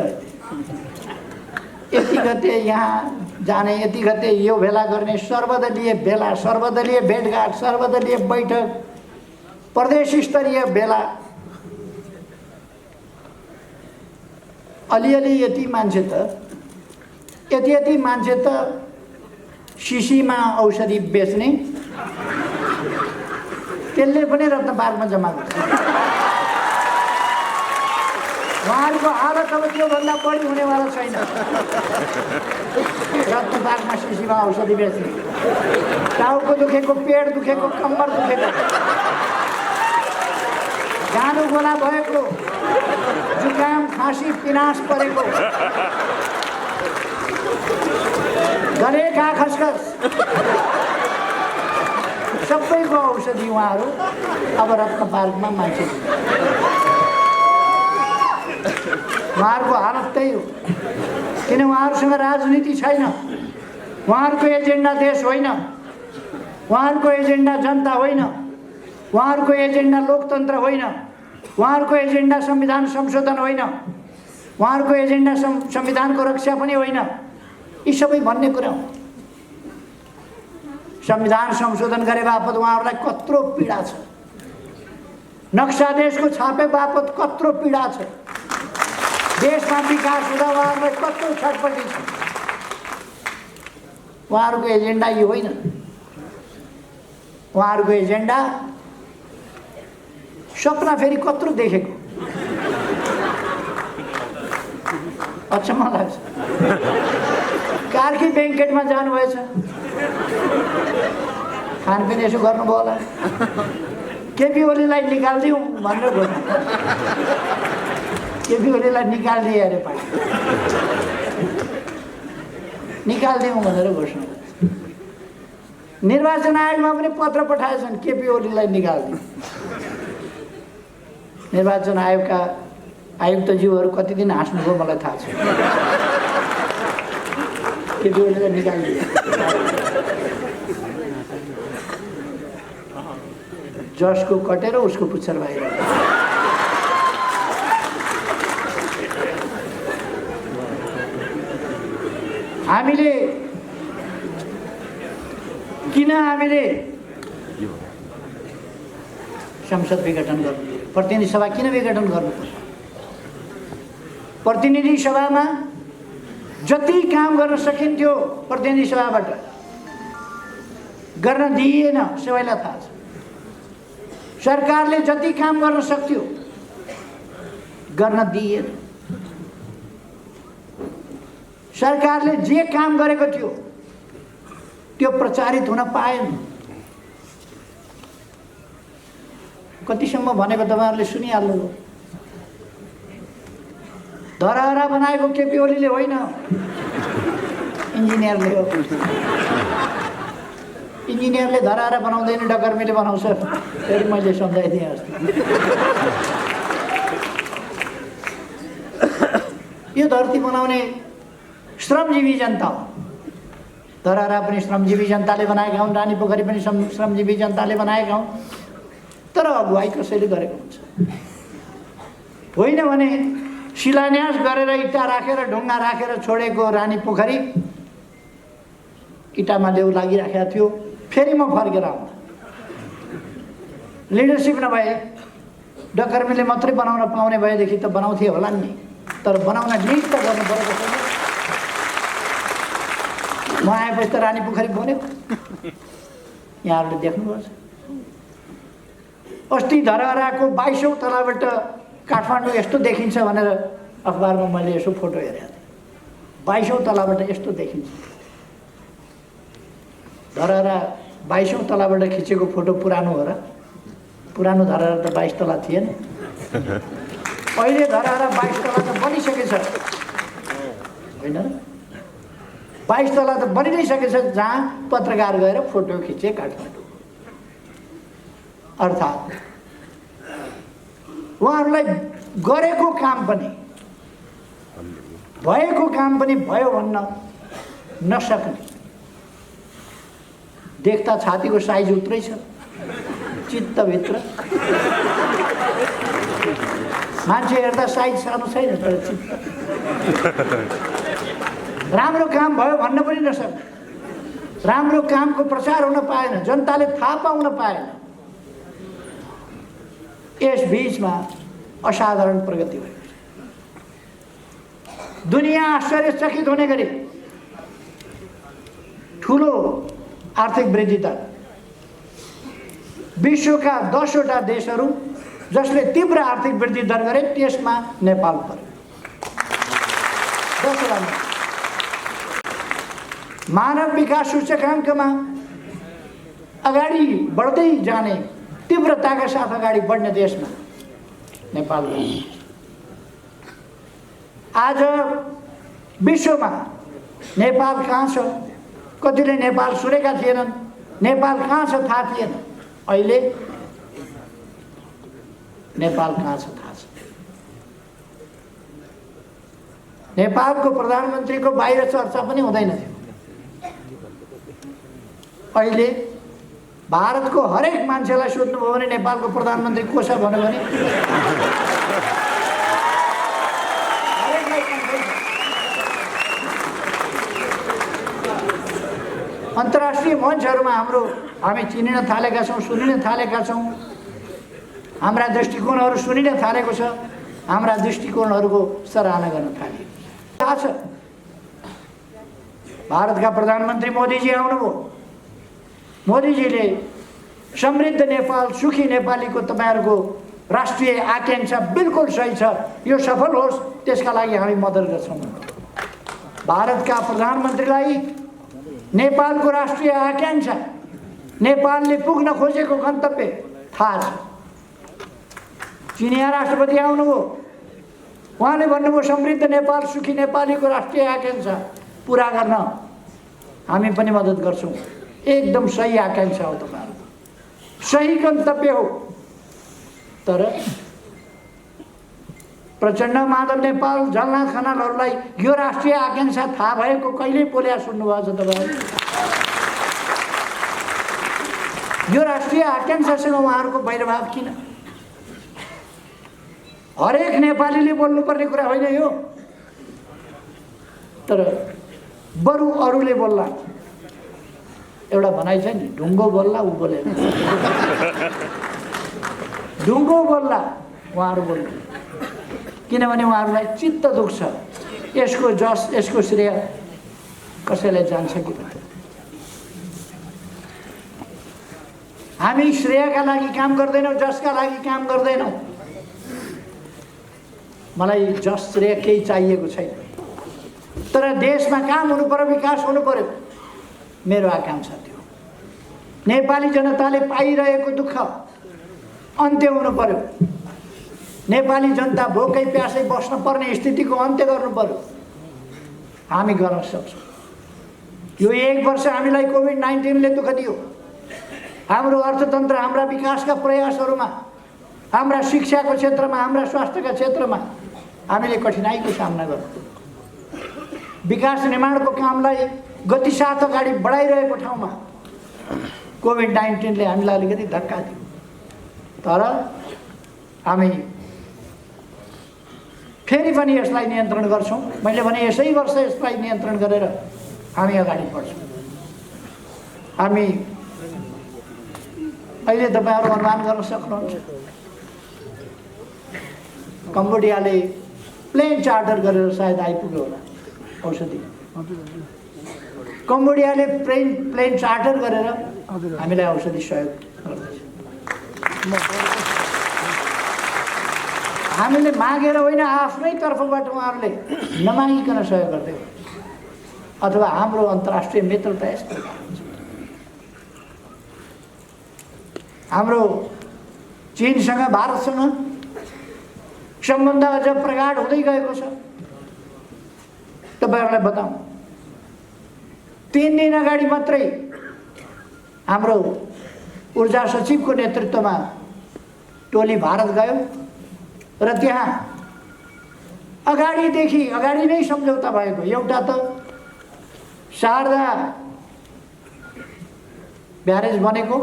यति गते यहाँ जाने, यति गते यो भेला गर्ने, सर्वदलीय भेला, सर्वदलीय भेटघाट, सर्वदलीय बैठक, प्रदेश स्तरीय भेला। अलिअलि यति मान्छे त, यति मान्छे त शिशीमा औषधि बेच्ने, त्यसले पनि रत्न पार्कमा जम्मा गर्छ। उहाँहरूको हालत अब त्योभन्दा बढी हुनेवाला छैन। रत्न पार्कमा शिशीमा औषधि बेच्ने, टाउको दुखेको, पेट दुखेको, कम्बर दुखेको, जानु गोला भएको, जुकाम खाँसी पिनास परेको, गले खा खसखस, सबैको औषधि उहाँहरू अब रत्न पार्कमा मान्छे। उहाँहरूको हालत त्यही हो, किन उहाँहरूसँग राजनीति छैन। उहाँहरूको एजेन्डा देश होइन, उहाँहरूको एजेन्डा जनता होइन, उहाँहरूको एजेन्डा लोकतन्त्र होइन, उहाँहरूको एजेन्डा संविधान संशोधन होइन, उहाँहरूको एजेन्डा संविधानको रक्षा पनि होइन। यी सबै भन्ने कुरा हो। संविधान संशोधन गरे बापत उहाँहरूलाई कत्रो पीडा छ, नक्सा देशको छापे बापत कत्रो पीडा छ, देशमा विकास हुँदा उहाँहरूलाई कत्रो छटपटी छ। उहाँहरूको एजेन्डा यो होइन, उहाँहरूको एजेन्डा सपना फेरि कत्रो देखेको, अचम्म लाग्छ। कार्की ब्याङ्केटमा जानुभएछ, खानपिन यसो गर्नुभयो होला, केपी ओलीलाई निकालिदिउँ भनेर घोषणा, केपी ओलीलाई निकालिदिए अरे पार्टी, निकालिदिउँ भनेर घोषणा। निर्वाचन आयोगमा पनि पत्र पठाएछन् केपी ओलीलाई निकालिदिउँ। निर्वाचन आयोगका आयुक्तज्यूहरू कति दिन हाँस्नुभयो मलाई थाहा छ। केपी ओलीलाई निकालिदिए, जसको कटेर उसको पुच्छर बाहिर। हामीले किन हामीले संसद विघटन गर्नु, प्रतिनिधि सभा किन विघटन गर्नु पर्छ? प्रतिनिधि सभामा जति काम गर्न सकिन्थ्यो प्रतिनिधि सभाबाट गर्न दिइएन, सबैलाई थाहा छ। सरकारले जति काम गर्न सक्थ्यो गर्न दिइएन। सरकारले जे काम गरेको थियो त्यो प्रचारित हुन पाएन। कतिसम्म भनेको तपाईँहरूले सुनिहाल्नुभयो। धरहरा बनाएको केपी ओलीले होइन, इन्जिनियरले हो। इन्जिनियरले धरहरा बनाउँदैन, डकर्मीले बनाउँछ। फेरि मैले सम्झाइदिएँ अस्ति। यो धरती बनाउने श्रमजीवी जनता हो। धरहरा पनि श्रमजीवी जनताले बनाएका हुन्, रानी पोखरी पनि श्रमजीवी जनताले बनाएका हुन्। तर अगुवाई कसैले गरेको हुन्छ। होइन भने शिलान्यास गरेर इँटा राखेर ढुङ्गा राखेर छोडेको रानी पोखरी इँटामा लेउ लागिराखेको थियो। फेरि म फर्केर आउँदा लिडरसिप नभए डकर्मीले मात्रै बनाउन पाउने भएदेखि त बनाउँथे होला नि, तर बनाउन लिड त गर्नु परेको छैन। म आएपछि त रानी पोखरी बन्यो, यहाँहरूले देख्नुपर्छ। अस्ति धरहराको 22औं तलाबाट काठमाडौँ यस्तो देखिन्छ भनेर अखबारमा मैले यसो फोटो हेरेको थिएँ। 22औं तलाबाट यस्तो देखिन्छ। धरहरा 22औं तलाबाट खिचेको फोटो पुरानो हो र? पुरानो धरहरा त 22 तला थिएन। अहिले धरहरा 22 तला त बनिसकेछ होइन र? 22 तला त बनि नै सकेछ, जहाँ पत्रकार गएर फोटो खिचे काठमाडौँ। अर्थात् उहाँहरूलाई गरेको काम पनि भएको काम पनि भयो भन्न नसक्ने, देख्दा छातीको साइज उत्रै छ, चित्तभित्र मान्छे हेर्दा साइज सानो छैन तर चित्त राम्रो काम भयो भन्न पनि नसक्ने, राम्रो कामको प्रचार हुन पाएन, जनताले थाहा पाउन पाएन। यस बीचमा असाधारण प्रगति भएको छ। दुनिया आश्चर्यचकित हुने गरी ठुलो आर्थिक वृद्धि दर, विश्वका 10वटा देशहरू जसले तीव्र आर्थिक वृद्धि दर गरे त्यसमा नेपाल पर्यो। 10वटा मानव विकास सूचकाङ्कमा अगाडि बढ्दै जाने, तीव्रताका साथ अगाडि बढ्ने देशमा नेपाल पर्यो। आज विश्वमा नेपाल कहाँ छ? कतिले नेपाल सुनेका थिएनन्, नेपाल कहाँ छ थाहा थिएन। अहिले नेपाल कहाँ छ थाहा छ। नेपालको प्रधानमन्त्रीको बाहिर चर्चा पनि हुँदैन थियो। अहिले भारतको हरेक मान्छेलाई सोध्नुभयो भने नेपालको प्रधानमन्त्री को छ भन्यो भने अन्तर्राष्ट्रिय मञ्चहरूमा हामी चिनिन थालेका छौँ, सुनिन थालेका छौँ। हाम्रा दृष्टिकोणहरू सुनिन थालेको छ, हाम्रा दृष्टिकोणहरूको सराहना गर्न थालियो। थाहा छ भारतका प्रधानमन्त्री मोदीजी आउनुभयो। मोदीजीले समृद्ध नेपाल, सुखी नेपालीको तपाईँहरूको राष्ट्रिय आकांक्षा बिल्कुल सही छ, यो सफल होस् त्यसका लागि हामी मद्दत गर्छौँ। भारतका प्रधानमन्त्रीलाई नेपालको राष्ट्रिय आकांक्षा, नेपालले पुग्न खोजेको गन्तव्य थाहा छ। चिनिया राष्ट्रपति आउनुभयो, उहाँले भन्नुभयो समृद्ध नेपाल, सुखी नेपालीको राष्ट्रिय आकांक्षा पुरा गर्न हामी पनि मद्दत गर्छौँ। एकदम सही आकांक्षा हो तपाईँहरूको, सही गन्तव्य हो। तर प्रचण्ड, माधव नेपाल, झलनाथ खनालहरूलाई यो राष्ट्रिय आकांक्षा थाहा भएको कहिल्यै बोल्या सुन्नुभएको छ तपाईँहरू? यो राष्ट्रिय आकांक्षासँग उहाँहरूको वैरभाव किन? हरेक नेपालीले बोल्नुपर्ने कुरा होइन यो, तर बरु अरूले बोल्ला। एउटा भनाइ छ नि, ढुङ्गो बोल्ला ऊ बोले, ढुङ्गो बोल्ला उहाँहरू बोल्नु, किनभने उहाँहरूलाई चित्त दुख्छ यसको जस, यसको श्रेय कसैलाई जान्छ कि भन्ने। हामी श्रेयका लागि काम गर्दैनौँ, जसका लागि काम गर्दैनौँ। मलाई जस श्रेय केही चाहिएको छैन, तर देशमा काम हुनु पर्यो, विकास हुनु पर्यो, मेरो आकांक्षा थियो। नेपाली जनताले पाइरहेको दुःख अन्त्य हुनु पर्यो। नेपाली जनता भोकै प्यासै बस्न पर्ने स्थितिको अन्त्य गर्नु पर्यो। हामी गर्न सक्छौँ। यो 1 वर्ष हामीलाई कोभिड-19ले दुःख दियो। हाम्रो अर्थतन्त्र, हाम्रा विकासका प्रयासहरूमा, हाम्रा शिक्षाको क्षेत्रमा, हाम्रा स्वास्थ्यका क्षेत्रमा हामीले कठिनाइको सामना गर्यौँ। विकास निर्माणको कामलाई गतिसाथ अगाडि बढाइरहेको ठाउँमा कोभिड-19ले हामीलाई अलिकति धक्का दियो। तर हामी फेरि पनि यसलाई नियन्त्रण गर्छौँ। मैले भने यसै वर्ष यसलाई नियन्त्रण गरेर हामी अगाडि बढ्छौँ। हामी अहिले तपाईँहरू अनुमान गर्न सक्नुहुन्छ, कम्बोडियाले प्लेन चार्टर गरेर सायद आइपुग्यो होला औषधि। कम्बोडियाले प्लेन चार्टर गरेर हामीलाई औषधि सहयोग गर्दैछ। हामीले मागेर होइन, आफ्नै तर्फबाट उहाँहरूले नमागिकन सहयोग गर्दै हो। अथवा हाम्रो अन्तर्राष्ट्रिय मित्रता यस्तो हुन्छ। हाम्रो चीनसँग भारतसँग सम्बन्ध अझ प्रगाढ हुँदै गएको छ। तपाईहरुलाई बताऊँ, 3 दिन अगाडि मात्रै हाम्रो ऊर्जा सचिवको नेतृत्वमा टोली भारत गयो र त्यहाँ अगाडि नै सम्झौता भएको। एउटा त शारदा ब्यारेज बनेको,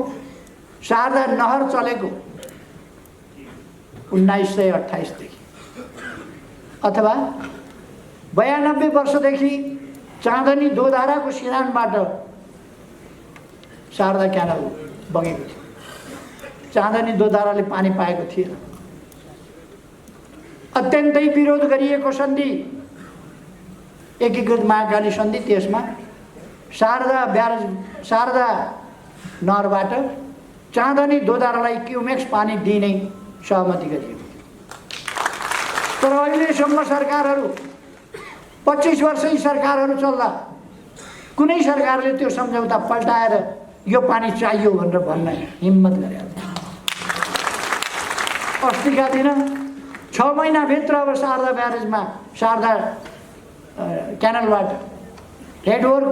शारदा नहर चलेको 1928 देखि, अथवा 92 वर्षदेखि चाँदनी दोधाराको सिरानबाट शारदा क्यानल बगेको थियो। चाँदनी दोधाराले पानी पाएको थिएन। अत्यन्तै विरोध गरिएको सन्धि एकीकृत महाकाली सन्धि, त्यसमा शारदा नहरबाट चाँदनी दोधारालाई क्युमेक्स पानी दिने सहमति गरियो। तर अहिलेसम्म सरकारहरू 25 वर्षै सरकारहरू चल्दा कुनै सरकारले त्यो सम्झौता पल्टाएर यो पानी चाहियो भनेर भन्न हिम्मत गरेको थिएन। अस्तिका दिन 6 महिनाभित्र अब शारदा ब्यारेजमा शारदा क्यानलबाट हेडवर्क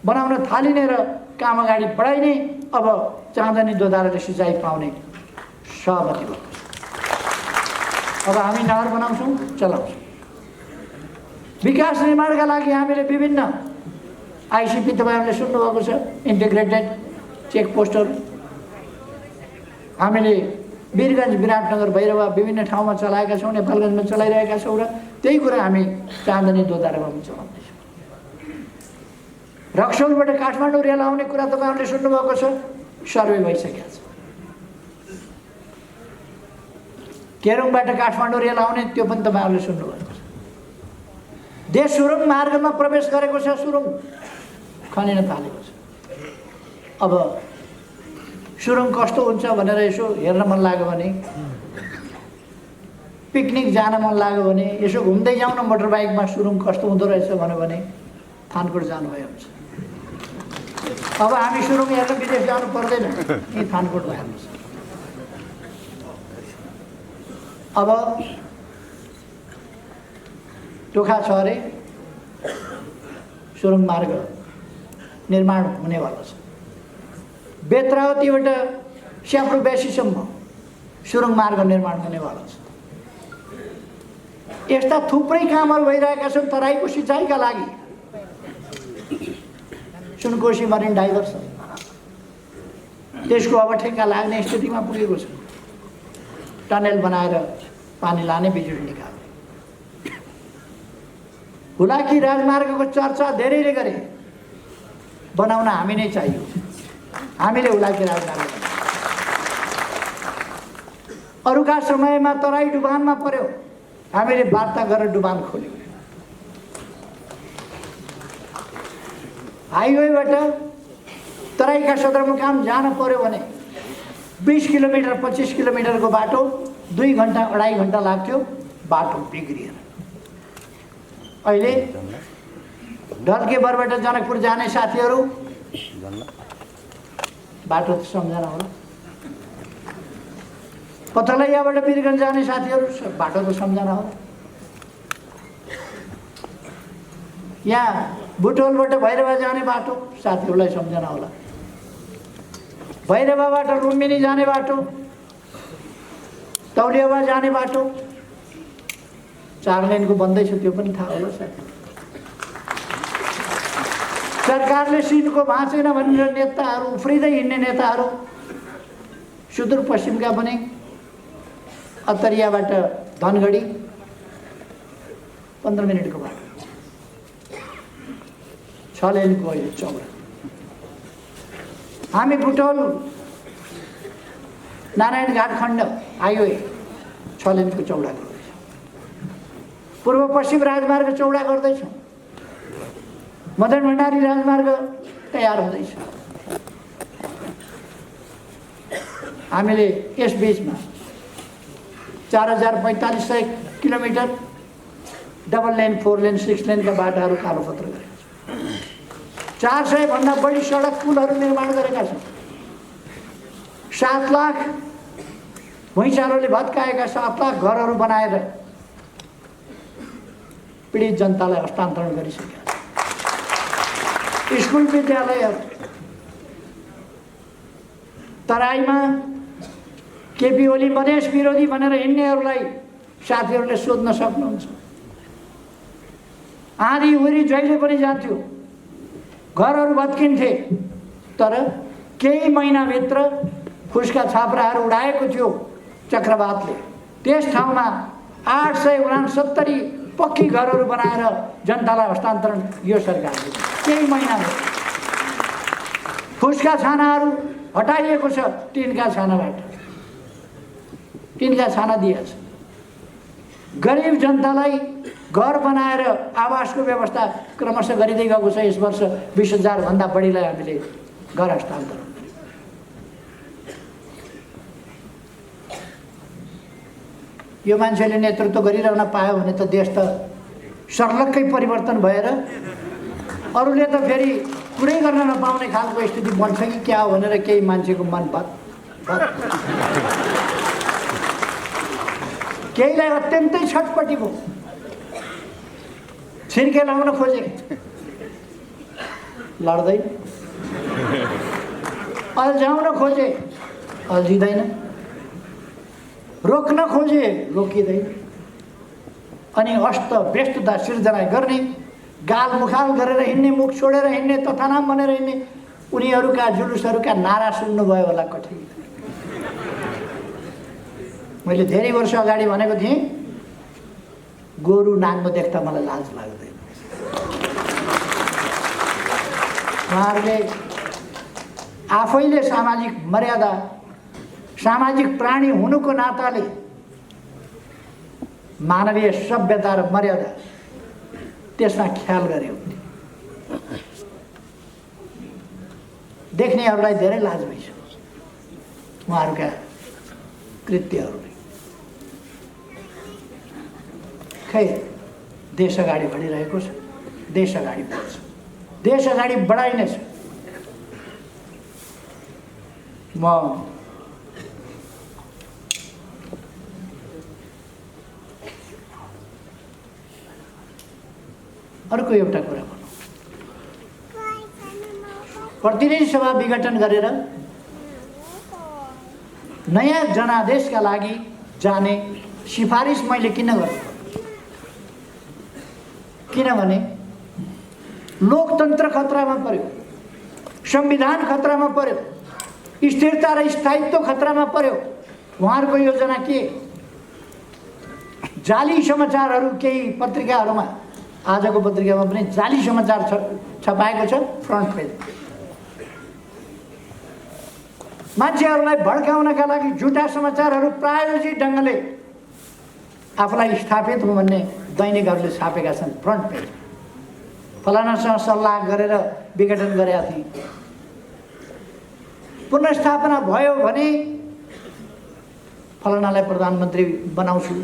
बनाउन थालिने र काम अगाडि बढाइने अब चाँदनी दोधाराले सिँचाइ पाउने सहमति भएको छ। अब हामी नहर बनाउँछौँ, चलाउँछौँ। विकास निर्माणका लागि हामीले विभिन्न आइसिपी तपाईहरुले सुन्नुभएको छ, इन्टिग्रेटेड चेकपोस्टहरू हामीले वीरगञ्ज, विराटनगर, भैरवा विभिन्न ठाउँमा चलाएका छौँ, नेपालगञ्जमा चलाइरहेका छौँ र त्यही कुरा हामी चाँदनी दोधारामा पनि चलाउँदैछौँ। रक्सौलबाट काठमाडौँ रेल आउने कुरा तपाईहरुले सुन्नुभएको छ, सर्वे भइसकेको छ। केरुङबाट काठमाडौँ रेल आउने त्यो पनि तपाईहरुले सुन्नुभएको छ। देश सुरुङ मार्गमा प्रवेश गरेको छ, सुरुङ खनिन थालेको छ। अब सुरुङ कस्तो हुन्छ भनेर यसो हेर्न मन लाग्यो भने, पिकनिक जान मन लाग्यो भने यसो घुम्दै जाउँ न मोटरबाइकमा, सुरुङ कस्तो हुँदो रहेछ भन्यो भने थानकोट जानुभयो हुन्छ। अब हामी सुरुङ हेर्न विदेश जानु पर्दैन, यही थानकोटमा हेर्नुहोस्। अब टोखा छ अरे सुरुङ मार्ग निर्माण हुनेवाला छ। बेत्रावतीबाट स्याप्रो बेसीसम्म सुरुङ मार्ग निर्माण हुनेवाला छ। यस्ता थुप्रै कामहरू भइरहेका छन् तराईको सिँचाइका लागि। सुनकोशी मरिन डाइभर छ, त्यसको अब ठेक्का लाग्ने स्थितिमा पुगेको छ। टनेल बनाएर पानी लाने, बिजुली निकाल्ने। हुलाकी राजमार्गको चर्चा धेरैले गरे, बनाउन हामी नै चाहियो। हामीले हुलाकी राजमार्ग अरूका समयमा तराई डुबानमा पर्यो, हामीले वार्ता गरेर डुबान खोल्यौँ। हाइवेबाट तराईका सदरमुकाम जान पर्यो भने 20 किलोमिटर 25 किलोमिटरको बाटो 2 घण्टा 2.5 घण्टा लाग्थ्यो, बाटो बिग्रिएर। अहिले ढल्केबरबाट जनकपुर जाने साथीहरू बाटो त सम्झना होला, पथलैयाबाट वीरगञ्ज जाने साथीहरू बाटो त सम्झना होला, यहाँ बुटोलबाट भैरवा जाने बाटो साथीहरूलाई सम्झना होला, भैरवाबाट लुम्बिनी जाने बाटो, तौलियावा जाने बाटो 4 लेनको बन्दैछ, त्यो पनि थाहा होला साथी। सरकारले सिटको भाँचेन भनेर नेताहरू उफ्रिँदै हिँड्ने नेताहरू सुदूरपश्चिमका पनि अत्तरियाबाट धनगढी 15 मिनटको बाटो, 6 लेनको अहिले चौडा। हामी बुटोल नारायणघाट खण्ड हाइवे 6 लेनको चौडा गर्दैछौँ। पूर्व पश्चिम राजमार्ग चौडा गर्दैछौँ। मदन भण्डारी राजमार्ग तयार हुँदैछ। हामीले यस बीचमा 4,4500 किलोमिटर डबल लेन 4 लेन 6 लेनका बाटाहरू कालोपत्र गरेका छन्। 400 भन्दा बढी सडक पुलहरू निर्माण गरेका छन्। 7 लाख भुइँचालोले भत्काएका 7 लाख घरहरू बनाएर पीडित जनतालाई हस्तान्तरण गरिसकेका छन्। स्कुल विद्यालयहरू तराईमा केपी ओली मधेस विरोधी भनेर हिँड्नेहरूलाई साथीहरूले सोध्न सक्नुहुन्छ। आँधी हुरी जहिले पनि जान्थ्यो, घरहरू भत्किन्थे, तर केही महिनाभित्र फुसका छाप्राहरू उडाएको थियो चक्रवातले। त्यस ठाउँमा 869 पक्की घरहरू बनाएर जनतालाई हस्तान्तरण यो सरकारले केही महिनाभित्र। फुसका छानाहरू हटाइएको छ, टिनका छानाबाट टिनका छाना दिएछ। गरिब जनतालाई घर बनाएर आवासको व्यवस्था क्रमशः गरिँदै गएको छ। यस वर्ष 20,000 भन्दा बढीलाई हामीले घर हस्तान्तरण। यो मान्छेले नेतृत्व गरिरहन पायो भने त देश त सर्लक्कै परिवर्तन भएर अरूले त फेरि कुरै गर्न नपाउने खालको स्थिति बन्छ कि क्या हो भनेर केही मान्छेको मन केहीलाई अत्यन्तै छटपटी भयो। छिर्के लाउन खोजे, लड्दैन। अल्झाउन खोजे, अल्झिँदैन। रोक्न खोजे, रोकिँदैन। अनि अस्त व्यस्तता सिर्जना गर्ने, गाल मुखाल गरेर हिँड्ने, मुख छोडेर हिँड्ने, तथानाम भनेर हिँड्ने उनीहरूका जुलुसहरूका नारा सुन्नुभयो होला कठिन। मैले धेरै वर्ष अगाडि भनेको थिएँ, गोरु नाङ्गो देख्दा मलाई लाज लाग्दैन। उहाँहरूले आफैले सामाजिक मर्यादा, सामाजिक प्राणी हुनुको नाताले मानवीय सभ्यता र मर्यादा त्यसमा ख्याल गरे हुन्थे। देख्नेहरूलाई धेरै लाज भइसक्यो उहाँहरूका कृत्यहरूले। खै देश अगाडि बढिरहेको छ, देश अगाडि बढ्छ, देश अगाडि बढाइनेछ। म अर्को एउटा कुरा भनौँ। प्रतिनिधि सभा विघटन गरेर नयाँ जनादेशका लागि जाने सिफारिस मैले किन गर्नु? किनभने लोकतन्त्र खतरामा पर्यो, संविधान खतरामा पर्यो, स्थिरता र स्थायित्व खतरामा पर्यो। उहाँहरूको योजना के? जाली समाचारहरू केही पत्रिकाहरूमा, आजको पत्रिकामा पनि जाली समाचार छपाएको छ फ्रन्ट पेज। मान्छेहरूलाई भड्काउनका लागि झुटा समाचारहरू प्रायोजित ढङ्गले आफूलाई स्थापित हो भन्ने दैनिकहरूले छापेका छन् फ्रन्ट पेज। फलानासँग सल्लाह गरेर विघटन गरेका थिए, पुनर्स्थापना भयो भने फलानालाई प्रधानमन्त्री बनाउँछु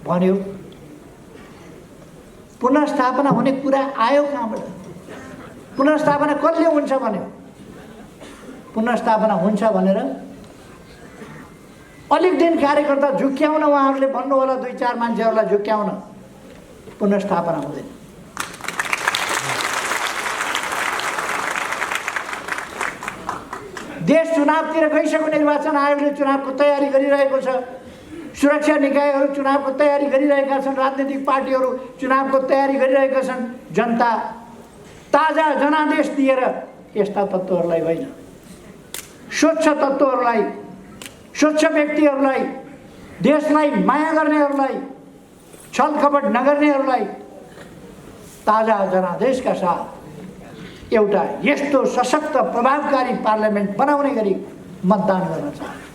भन्यो। पुनर्स्थापना हुने कुरा आयो कहाँबाट? पुनर्स्थापना कसले हुन्छ भन्यो? पुनर्स्थापना हुन्छ भनेर अलिक दिन कार्यकर्ता झुक्क्याउन उहाँहरूले भन्नु होला, 2-4 मान्छेहरूलाई झुक्क्याउन, पुनर्स्थापना हुँदैन। देश चुनावतिर गइसक्यो, निर्वाचन आयोगले चुनावको तयारी गरिरहेको छ, सुरक्षा निकायहरू चुनावको तयारी गरिरहेका छन्, राजनीतिक पार्टीहरू चुनावको तयारी गरिरहेका छन्। जनता ताजा जनादेश दिएर यस्ता तत्त्वहरूलाई होइन, स्वच्छ तत्त्वहरूलाई, स्वच्छ व्यक्तिहरूलाई, देशलाई माया गर्नेहरूलाई, छलकपट नगर्नेहरूलाई ताजा जनादेशका साथ एउटा यस्तो सशक्त प्रभावकारी पार्लियामेन्ट बनाउने गरी मतदान गर्न चाहन्छु।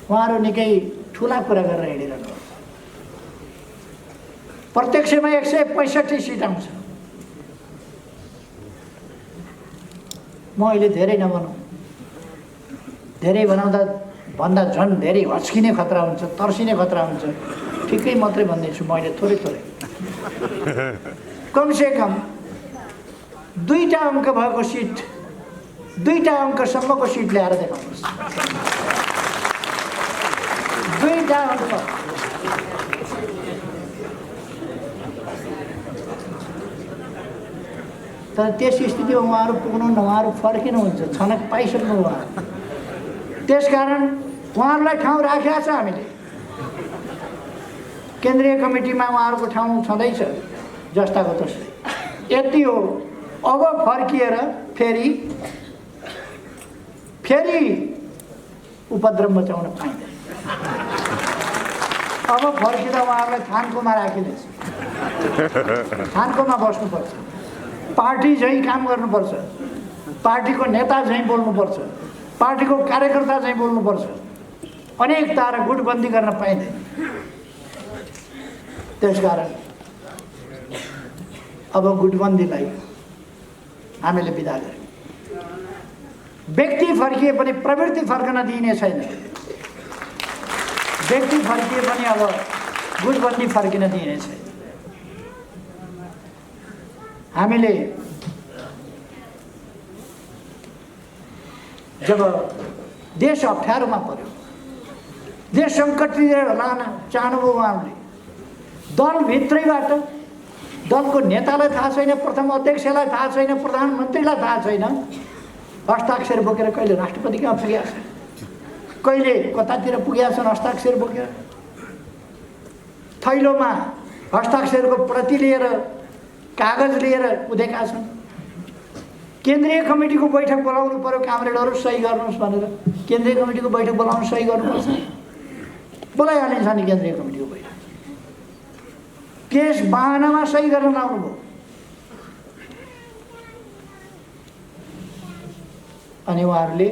उहाँहरू निकै ठुला कुरा गरेर हिँडिरहनु। प्रत्यक्षमा 165 सिट आउँछ, म अहिले धेरै नभनौँ, धेरै भन्दा झन् धेरै हच्किने खतरा हुन्छ, तर्सिने खतरा हुन्छ। ठिकै मात्रै भन्दैछु मैले, थोरै थोरै। कमसेकम 2टा अङ्क भएको सिट, 2टा अङ्कसम्मको सिट ल्याएर देखाउनुहोस्। 2टा अङ्क। तर त्यस स्थितिमा उहाँहरू पुग्नुहुन्न, उहाँहरू फर्किनुहुन्छ, छनक पाइसक्नु उहाँहरू। त्यसकारण उहाँहरूलाई ठाउँ राखेका छ हामीले। केन्द्रीय कमिटीमा उहाँहरूको ठाउँ छँदैछ जस्ताको तस्तै। यति हो। अब फर्किएर फेरि उपद्रव मचाउन पाइँदैन। अब फर्किँदा उहाँहरूलाई थानकोमा राखिँदैछ। थानकोमा बस्नुपर्छ, पार्टी झैँ काम गर्नुपर्छ, पार्टीको नेता झैँ बोल्नुपर्छ, पार्टीको कार्यकर्ता झैँ बोल्नुपर्छ। अनेकता र गुटबन्दी गर्न पाइँदैन। त्यसकारण अब गुटबन्दीलाई हामीले बिदा गर्यौँ। व्यक्ति फर्किए पनि प्रवृत्ति फर्कन दिइने छैन। व्यक्ति फर्किए पनि अब गुटबन्दी फर्किन दिइने छैन। हामीले जब देश अप्ठ्यारोमा पर्यो, देश सङ्कटतिर लान चाहनुभयो उहाँहरूले, दलभित्रैबाट दलको नेतालाई थाहा छैन, प्रथम अध्यक्षलाई थाहा छैन, प्रधानमन्त्रीलाई थाहा छैन, हस्ताक्षर बोकेर कहिले राष्ट्रपति कहाँ पुगेका छन्, कहिले कतातिर पुगेका छन् हस्ताक्षर बोकेर। थैलोमा हस्ताक्षरको प्रति लिएर, कागज लिएर कुदेका छन्। केन्द्रीय कमिटीको बैठक बोलाउनु पर्यो, कामरेडहरू सही गर्नुहोस् भनेर केन्द्रीय कमिटीको बैठक बोलाउनु सही गर्नुपर्छ। बोलाइहालिन्छ नि केन्द्रीय कमिटीको बैठक। केस बहानामा सही गर्न लाउनुभयो। अनि उहाँहरूले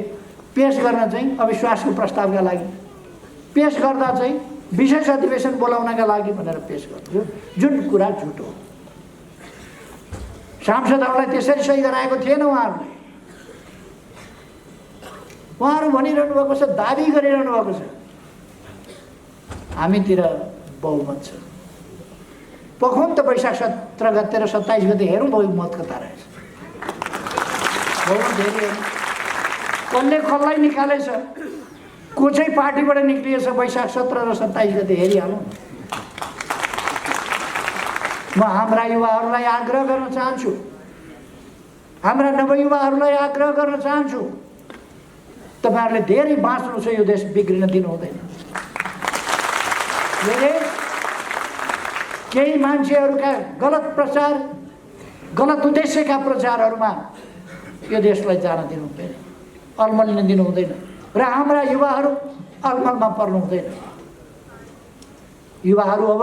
पेश गर्न चाहिँ अविश्वासको प्रस्तावका लागि पेश गर्दा चाहिँ विशेष अधिवेशन बोलाउनका लागि भनेर पेश गर्नु, जुन कुरा झुटो हो। सांसदहरूलाई त्यसरी सही गराएको थिएन उहाँहरूले। उहाँहरू भनिरहनु भएको छ, दाबी गरिरहनु भएको छ हामीतिर बहुमत छ। पखौँ त वैशाख 17 गते र 27 गते हेरौँ बहुमत कता रहेछ। बहुमत हेरियो, कसले कसलाई निकालेछ, को चाहिँ पार्टीबाट निक्लिएछ वैशाख 17 र 27 गते हेरिहालौँ। म हाम्रा युवाहरूलाई आग्रह गर्न चाहन्छु, हाम्रा नवयुवाहरूलाई आग्रह गर्न चाहन्छु, तपाईँहरूले धेरै बाँच्नु छ, यो देश बिग्रिन दिनु हुँदैन। यो देश केही मान्छेहरूका गलत प्रचार, गलत उद्देश्यका प्रचारहरूमा यो देशलाई जान दिनु हुँदैन, अलमलिन दिनु हुँदैन र हाम्रा युवाहरू अलमलमा पर्नु हुँदैन। युवाहरू अब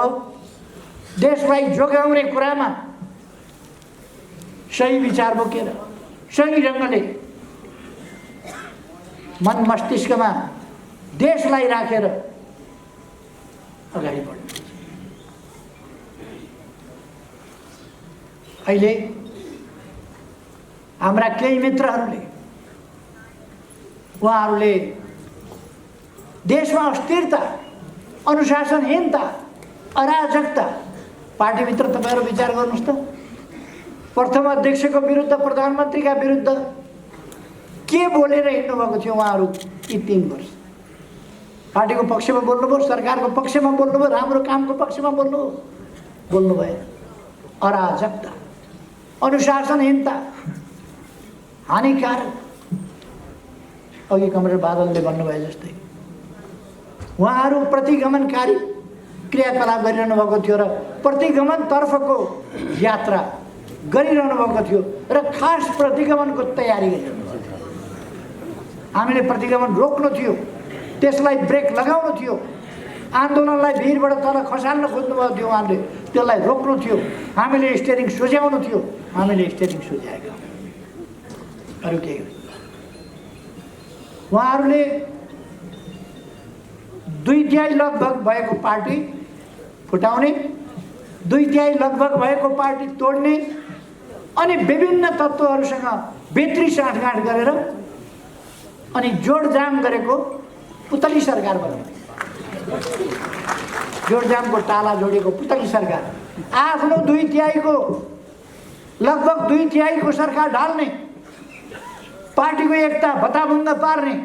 देशलाई जोगाउने कुरामा सही विचार बोकेर, सही ढङ्गले मन मस्तिष्कमा देशलाई राखेर अगाडि बढ्नु। अहिले हाम्रा केही मित्रहरूले, उहाँहरूले देशमा अस्थिरता, अनुशासनहीनता, अराजकता, पार्टीभित्र तपाईँहरू विचार गर्नुहोस् त, प्रथम अध्यक्षको विरुद्ध, प्रधानमन्त्रीका विरुद्ध के बोलेर हिँड्नु भएको थियो उहाँहरू यी 3 वर्ष। पार्टीको पक्षमा बोल्नुभयो, सरकारको पक्षमा बोल्नुभयो, राम्रो कामको पक्षमा बोल्नु भएन। अराजकता, अनुशासनहीनता, हानिकारक। अघि कमरेड बादलले भन्नुभए जस्तै उहाँहरू प्रतिगमनकारी क्रियाकलाप गरिरहनु भएको थियो र प्रतिगमनतर्फको यात्रा गरिरहनु भएको थियो र खास प्रतिगमनको तयारी गरिरहनु भएको थियो। हामीले प्रतिगमन रोक्नु थियो, त्यसलाई ब्रेक लगाउनु थियो, आन्दोलनलाई भिरबाट तल खसाल्न खोज्नुभएको थियो उहाँले, त्यसलाई रोक्नु थियो। हामीले स्टियरिङ सुझ्याउनु थियो, हामीले स्टियरिङ सुझ्याएका। अरू के गर्नु? उहाँहरूले 2/3 लगभग भएको पार्टी फुटाउने, 2/3 लगभग भएको पार्टी तोड्ने अनि विभिन्न तत्त्वहरूसँग बेत्री साँठगाँठ गरेर अनि जोडजाम गरेको पुतली सरकार बनाउने। जोडजामको टाला जोडेको पुतली सरकार, आफ्नो 2/3 लगभग 2/3 सरकार ढाल्ने, पार्टीको एकता भताभुङ्ग पार्ने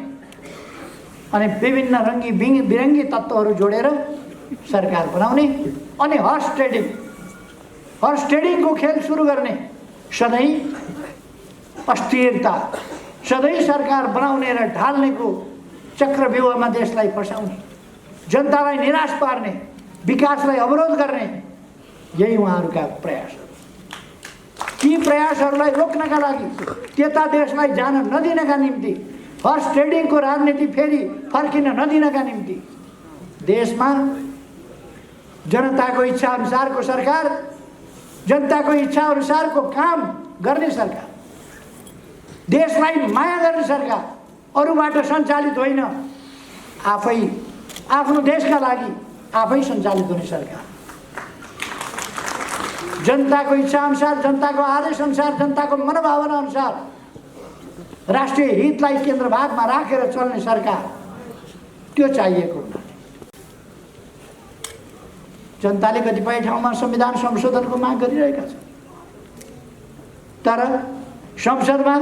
अनि विभिन्न रङ्गी बिरङ्गी तत्त्वहरू जोडेर सरकार बनाउने अनि हर्स ट्रेडिङको खेल सुरु गर्ने। सधैँ अस्थिरता, सधैँ सरकार बनाउने र ढाल्नेको चक्रव्यूहमा देशलाई फसाउने, जनतालाई निराश पार्ने, विकासलाई अवरोध गर्ने, यही उहाँहरूका प्रयास। ती प्रयासहरूलाई रोक्नका लागि, त्यता देशलाई जान नदिनका निम्ति, हर्स ट्रेडिङको राजनीति फेरि फर्किन नदिनका निम्ति देशमा जनताको इच्छा अनुसारको सरकार, जनताको इच्छा अनुसारको काम गर्ने सरकार, देशलाई माया गर्ने सरकार, अरूबाट सञ्चालित होइन, आफै आफ्नो देशका लागि आफै सञ्चालित हुने सरकार, जनताको इच्छा अनुसार, जनताको आदेश अनुसार, जनताको मनोभावना अनुसार राष्ट्रिय हितलाई केन्द्रभागमा राखेर चल्ने सरकार, त्यो चाहिएको। जनताले कतिपय ठाउँमा संविधान संशोधनको माग गरिरहेका छन्, तर संसदमा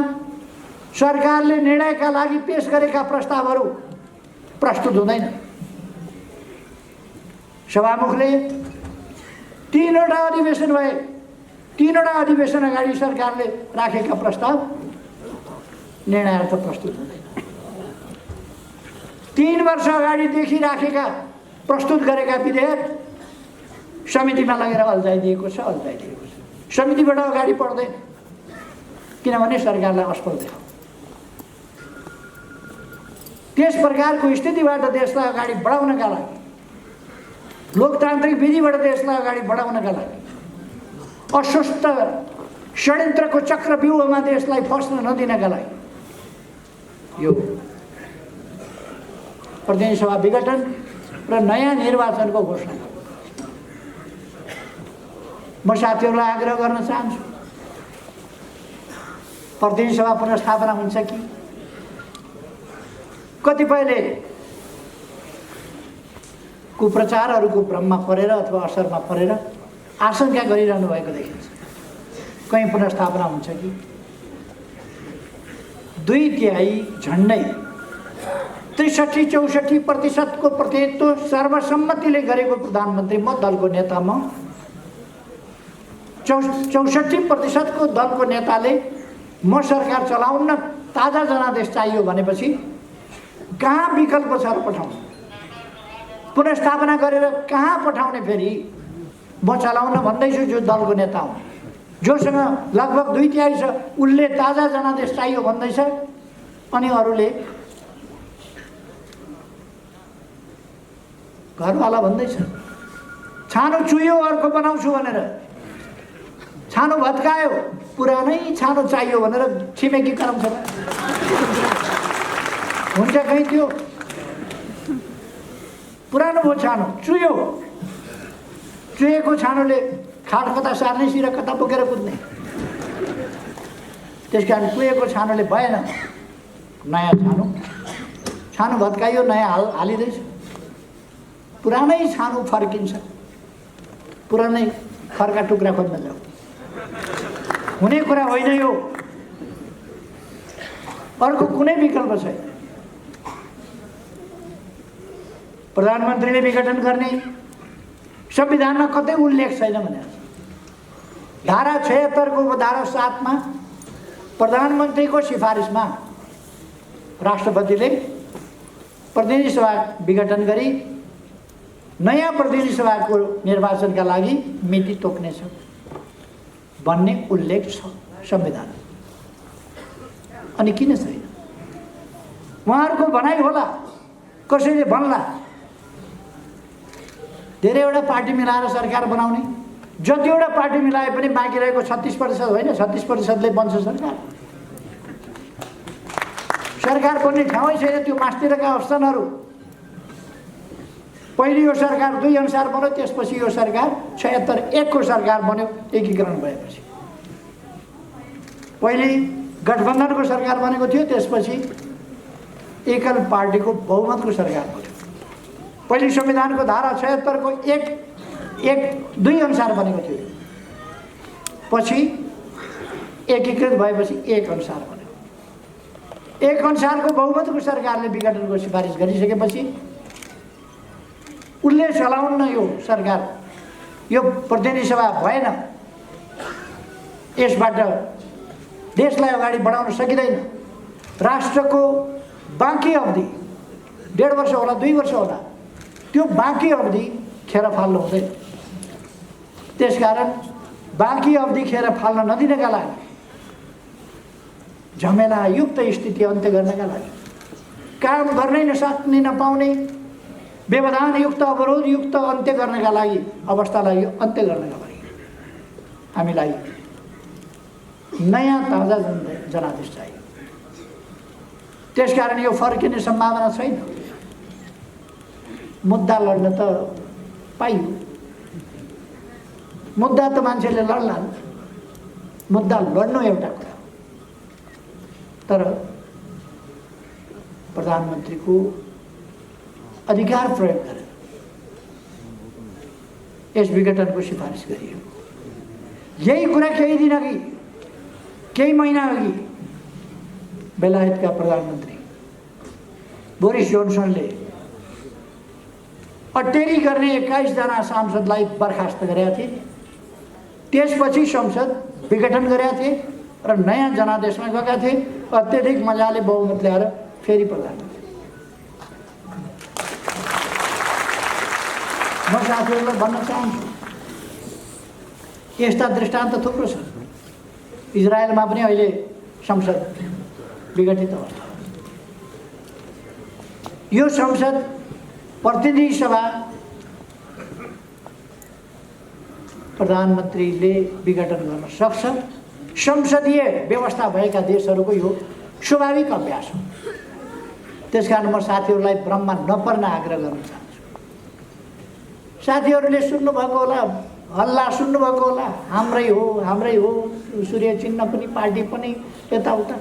सरकारले निर्णयका लागि पेश गरेका प्रस्तावहरू प्रस्तुत हुँदैन। सभामुखले 3वटा अधिवेशन भए, 3वटा अधिवेशन अगाडि सरकारले राखेका प्रस्ताव निर्णयार्थ प्रस्तुत हुँदैन। 3 वर्ष अगाडिदेखि राखेका प्रस्तुत गरेका विधेयक समितिमा लगेर अल्झाइदिएको छ। समितिबाट अगाडि बढ्दैन, किनभने सरकारलाई असफल देखाउँछ। त्यस प्रकारको स्थितिबाट देशलाई अगाडि बढाउनका लागि, लोकतान्त्रिक विधिबाट देशलाई अगाडि बढाउनका लागि, अस्वस्थ षड्यन्त्रको चक्रव्यूहमा देशलाई फस्न नदिनका लागि यो प्रतिनिधि सभा विघटन र नयाँ निर्वाचनको घोषणा गर्नु। म साथीहरूलाई आग्रह गर्न चाहन्छु, प्रतिनिधि सभा पुनर्स्थापना हुन्छ कि? कतिपयले कुप्रचारहरूको भ्रममा परेर अथवा असरमा परेर आशंका गरिरहनु भएको देखिन्छ, कहीँ पुनर्स्थापना हुन्छ कि? 2/3 झन्डै 63-64% प्रतिनिधित्व सर्वसम्मतिले गरेको प्रधानमन्त्री म, दलको नेता म, 64% दलको नेताले म सरकार चलाउन ताजा जनादेश चाहियो भनेपछि कहाँ विकल्प छ र पठाउने? पुनर्स्थापना गरेर कहाँ पठाउने? फेरि म चलाउन भन्दैछु जो दलको नेता हो, जोसँग लगभग 2/3 छ, उसले ताजा जनादेश चाहियो भन्दैछ, अनि अरूले घरवाला भन्दैछ छानो चुयो अर्को बनाउँछु भनेर, छानो भत्कायो, पुरानै छानो चाहियो भनेर छिमेकी कराउँछ। हुन्छ कहीँ त्यो पुरानो हो छानो, चुयो, चुएको छानोले खाट कता सार्ने, सिरा कता बोकेर कुद्ने। त्यसकारण चुएको छानोले भएन, नयाँ छानो भत्काइयो, नयाँ हालिँदैछ। पुरानै छानो फर्किन्छ, पुरानै खर्का टुक्रा खोज्न जाऊ, हुने कुरा होइन यो। अर्को कुनै विकल्प छैन। प्रधानमन्त्रीले विघटन गर्ने संविधानमा कतै उल्लेख छैन भने धारा 76 को धारा 7 मा प्रधानमन्त्रीको सिफारिसमा राष्ट्रपतिले प्रतिनिधि सभा विघटन गरी नयाँ प्रतिनिधि सभाको निर्वाचनका लागि मिति तोक्नेछ भन्ने उल्लेख छ संविधान। अनि किन छैन? उहाँहरूको भनाइ होला, कसैले भन्ला धेरैवटा पार्टी मिलाएर सरकार बनाउने, जतिवटा पार्टी मिलाए पनि बाँकी रहेको 36% होइन, 36%ले बन्छ सरकार। सरकार बन्ने ठाउँै छैन। त्यो मास्तिरका अप्सनहरू, पहिले यो सरकार 2 अनुसार बन्यो, त्यसपछि यो सरकार 76-1 को सरकार बन्यो एकीकरण भएपछि। पहिले गठबन्धनको सरकार बनेको थियो, त्यसपछि एकल पार्टीको बहुमतको सरकार बन्यो। पहिले संविधानको धारा 76 को 1-1-2 अनुसार बनेको थियो, पछि एकीकृत भएपछि 1 अनुसार बन्यो। 1 अनुसारको बहुमतको सरकारले विघटनको सिफारिस गरिसकेपछि उसले चलाउन यो सरकार, यो प्रतिनिधि सभा भएन, यसबाट देशलाई अगाडि बढाउन सकिँदैन। राष्ट्रको बाँकी अवधि 1.5 वर्ष होला, 2 वर्ष होला, त्यो बाँकी अवधि खेर फाल्नु हुँदैन। त्यसकारण बाँकी अवधि खेर फाल्न नदिनका लागि, झमेलायुक्त स्थिति अन्त्य गर्नका लागि, काम गर्नै नसक्ने नपाउने व्यवधानयुक्त अवरोधयुक्त अन्त्य गर्नका लागि, अवस्थालाई अन्त्य गर्नका लागि हामीलाई नयाँ ताजा जनादेश चाहियो। त्यसकारण यो फर्किने सम्भावना छैन। मुद्दा लड्न त पाइयो, मुद्दा त मान्छेले लड्लान्, मुद्दा लड्नु एउटा कुरा, तर प्रधानमन्त्रीको अधिकार प्रयोग गरेर यस विघटनको सिफारिस गरियो। यही कुरा केही दिन अघि, केही महिना अघि बेलायतका प्रधानमन्त्री बोरिस जोन्सनले अटेरी गर्ने 21 जना सांसदलाई बर्खास्त गरेका थिए। त्यसपछि संसद विघटन गरेका थिए र नयाँ जनादेशमा गएका थिए। अत्यधिक मजाले बहुमत ल्याएर फेरि प्रधानमन्त्री। म साथीहरूलाई भन्न चाहन्छु, यस्ता दृष्टान्त थुप्रो छन्। इजरायलमा पनि अहिले संसद विघटित अवस्था। यो संसद प्रतिनिधि सभा प्रधानमन्त्रीले विघटन गर्न सक्छ। संसदीय व्यवस्था भएका देशहरूको यो स्वाभाविक अभ्यास हो। त्यसकारण म साथीहरूलाई भ्रममा नपर्न आग्रह गर्न चाहन्छु। साथीहरूले सुन्नुभएको होला, हल्ला सुन्नुभएको होला, हाम्रै हो हाम्रै हो, सूर्य चिन्ह पनि पार्टी पनि यताउता।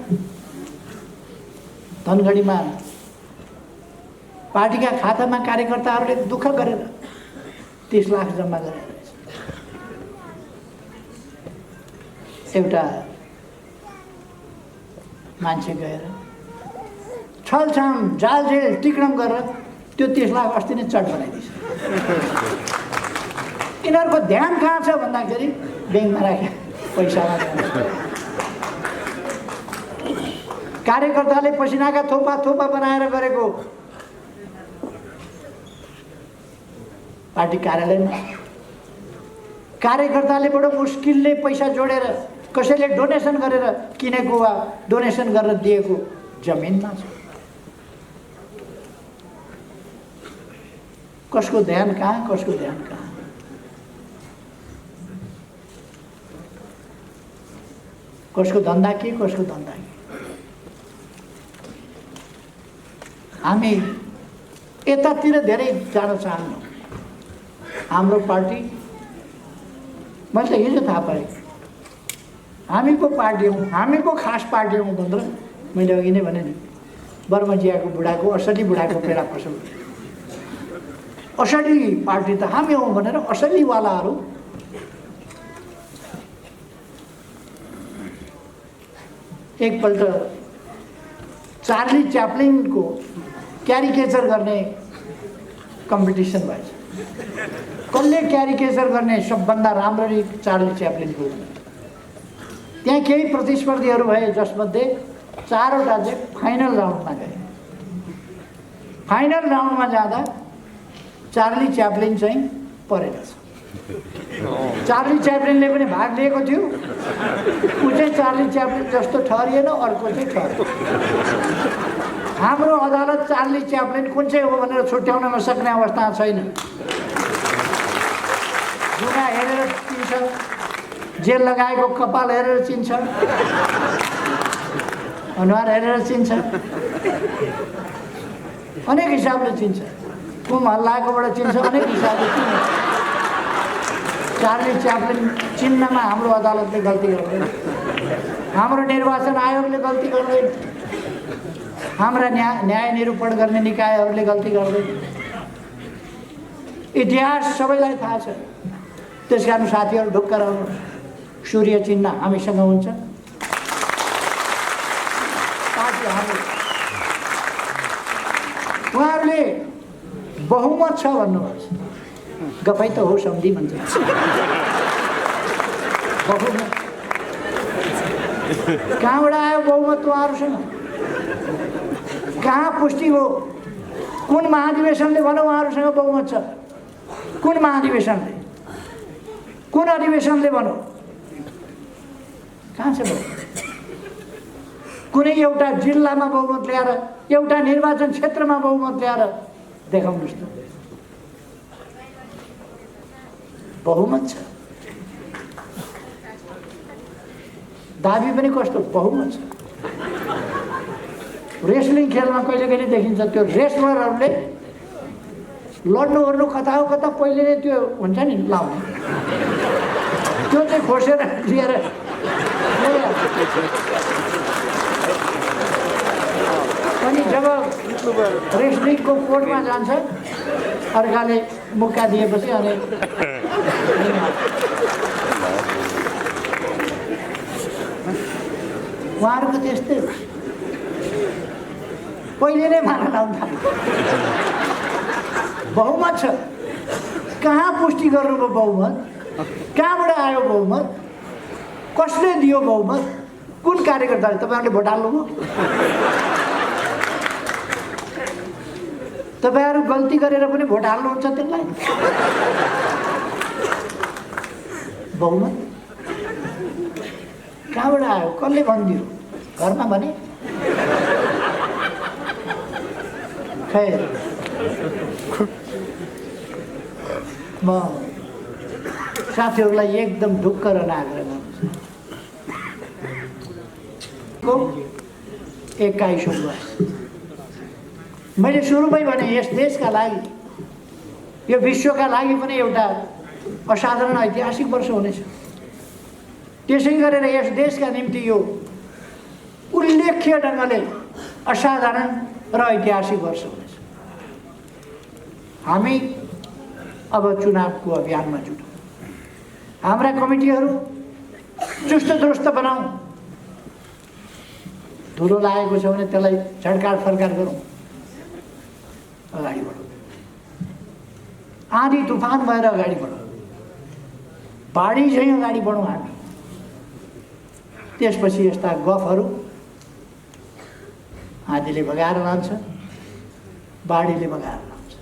धनगढीमा पार्टीका खातामा कार्यकर्ताहरूले दुःख गरेर 30 लाख जम्मा गरेर एउटा मान्छे गएर छलछाम जालझेल टिक्रम गरेर त्यो 30 लाख अस्ति नै चट बनाइदिन्छ। यिनीहरूको ध्यान कहाँ छ भन्दाखेरि ब्याङ्कमा राखे पैसामा। कार्यकर्ताले पसिनाका थोपा थोपा बनाएर गरेको पार्टी कार्यालयमा कार्यकर्ताले बडो मुस्किलले पैसा जोडेर कसैले डोनेसन गरेर किनेको वा डोनेसन गरेर दिएको जमिनमा छ। कसको ध्यान कहाँ, कसको ध्यान कहाँ? कसको धन्दा के, कसको धन्दा के? हामी यतातिर धेरै जान चाहन्नौँ। हाम्रो पार्टी, मैले हिजो थाहा पाएँ, हामी को पार्टी हौँ, हामी को खास पार्टी हौँ भनेर मैले अघि नै भने नि, बर्मजियाको बुढाको, असली बुढाको पेडा पसल। असली पार्टी त हामी हौँ भनेर असलीवालाहरू एकपल्ट चार्ली च्याप्लिनको क्यारिकेचर गर्ने कम्पिटिसन भएछ। कसले क्यारिकेचर गर्ने सबभन्दा राम्ररी चार्ली च्याप्लिनको। त्यहाँ केही प्रतिस्पर्धीहरू भए, जसमध्ये 4वटा चाहिँ फाइनल राउन्डमा गए। फाइनल राउन्डमा जाँदा चार्ली च्याप्लिन चाहिँ परेछ। चार्ली च्याप्लिनले पनि भाग लिएको थियो। ऊ चाहिँ चार्ली च्याप्लिन जस्तो ठहरिएन, अर्को चाहिँ ठहरियो। हाम्रो अदालत चार्ली च्याप्लिन कुन चाहिँ हो भनेर छुट्याउन नसक्ने अवस्था छैन। जुगा हेरेर चिन्छ, जेल लगाएको कपाल हेरेर चिन्छ, अनुहार हेरेर चिन्छ, अनेक हिसाबले चिन्छ। कुम हल्लाएकोबाट चिन्छ, अनेक हिसाबले चिन्छ। चार्ली च्याप्लिन चिन्नमा हाम्रो अदालतले गल्ती गर्दैन। हाम्रो निर्वाचन आयोगले गल्ती गर्दैन, हाम्रा न्याय निरूपण गर्ने निकायहरूले गल्ती गर्दैन। इतिहास सबैलाई थाहा छ। त्यसकारण साथीहरू ढुक्क रहनु। सूर्य चिन्ह हामीसँग हुन्छ ताकि उहाँहरूले बहुमत छ भन्नुभएको छ। गफै त हो सम्झी भन्छ। बहुमत कहाँबाट आयो बहुमत उहाँहरूसँग? कहाँ पुष्टि हो? कुन महाधिवेशनले भनौँ उहाँहरूसँग बहुमत छ? कुन महाधिवेशनले, कुन अधिवेशनले भनौँ? कहाँ छ बहुमत? कुनै एउटा जिल्लामा बहुमत ल्याएर, एउटा निर्वाचन क्षेत्रमा बहुमत ल्याएर देखाउनुहोस् त। बहुमत छ, दाबी पनि कस्तो बहुमत छ। रेस्लिङ खेलमा कहिले कहिले देखिन्छ त्यो रेस्लरहरूले लड्नु ओर्नु कता हो कता पहिले नै त्यो हुन्छ नि लाउने, त्यो चाहिँ खोसेर लिएर अनि जब रेस्लिङको कोर्टमा जान्छ अर्काले मुक्का दिएपछि अनि उहाँहरूको त्यस्तै पहिले नै माना लाउनु थाल्यो। बहुमत छ, कहाँ पुष्टि गर्नुभयो बहुमत? कहाँबाट आयो बहुमत? कसले दियो बहुमत? कुन कार्यकर्ताले? तपाईँहरूले भोट हाल्नुभयो? तपाईँहरू गल्ती गरेर पनि भोट हाल्नुहुन्छ त्यसलाई? बहुमत कहाँबाट आयो? कसले भनिदियो? घरमा भने? खैर, म साथीहरूलाई एकदम ढुक्क रहन आग्रह गर्छु। 21औं वर्ष मैले सुरुमै भने यस देशका लागि, यो विश्वका लागि पनि एउटा असाधारण ऐतिहासिक वर्ष हुनेछ। त्यसै गरेर यस देशका निम्ति यो उल्लेख्य ढङ्गले असाधारण र ऐतिहासिक वर्ष हुनेछ। हामी अब चुनावको अभियानमा जुटौँ। हाम्रा कमिटीहरू चुस्त दुरुस्त बनाऊ। धुलो लागेको छ भने त्यसलाई झड्काड फड्काड गरौँ, अगाडि बढौँ। आँधी तुफान भएर अगाडि बढौँ, बाढी झैँ अगाडि बढौँ हामी। त्यसपछि यस्ता गफहरू आँधीले बगाएर लान्छ, बाढीले बगाएर लान्छ।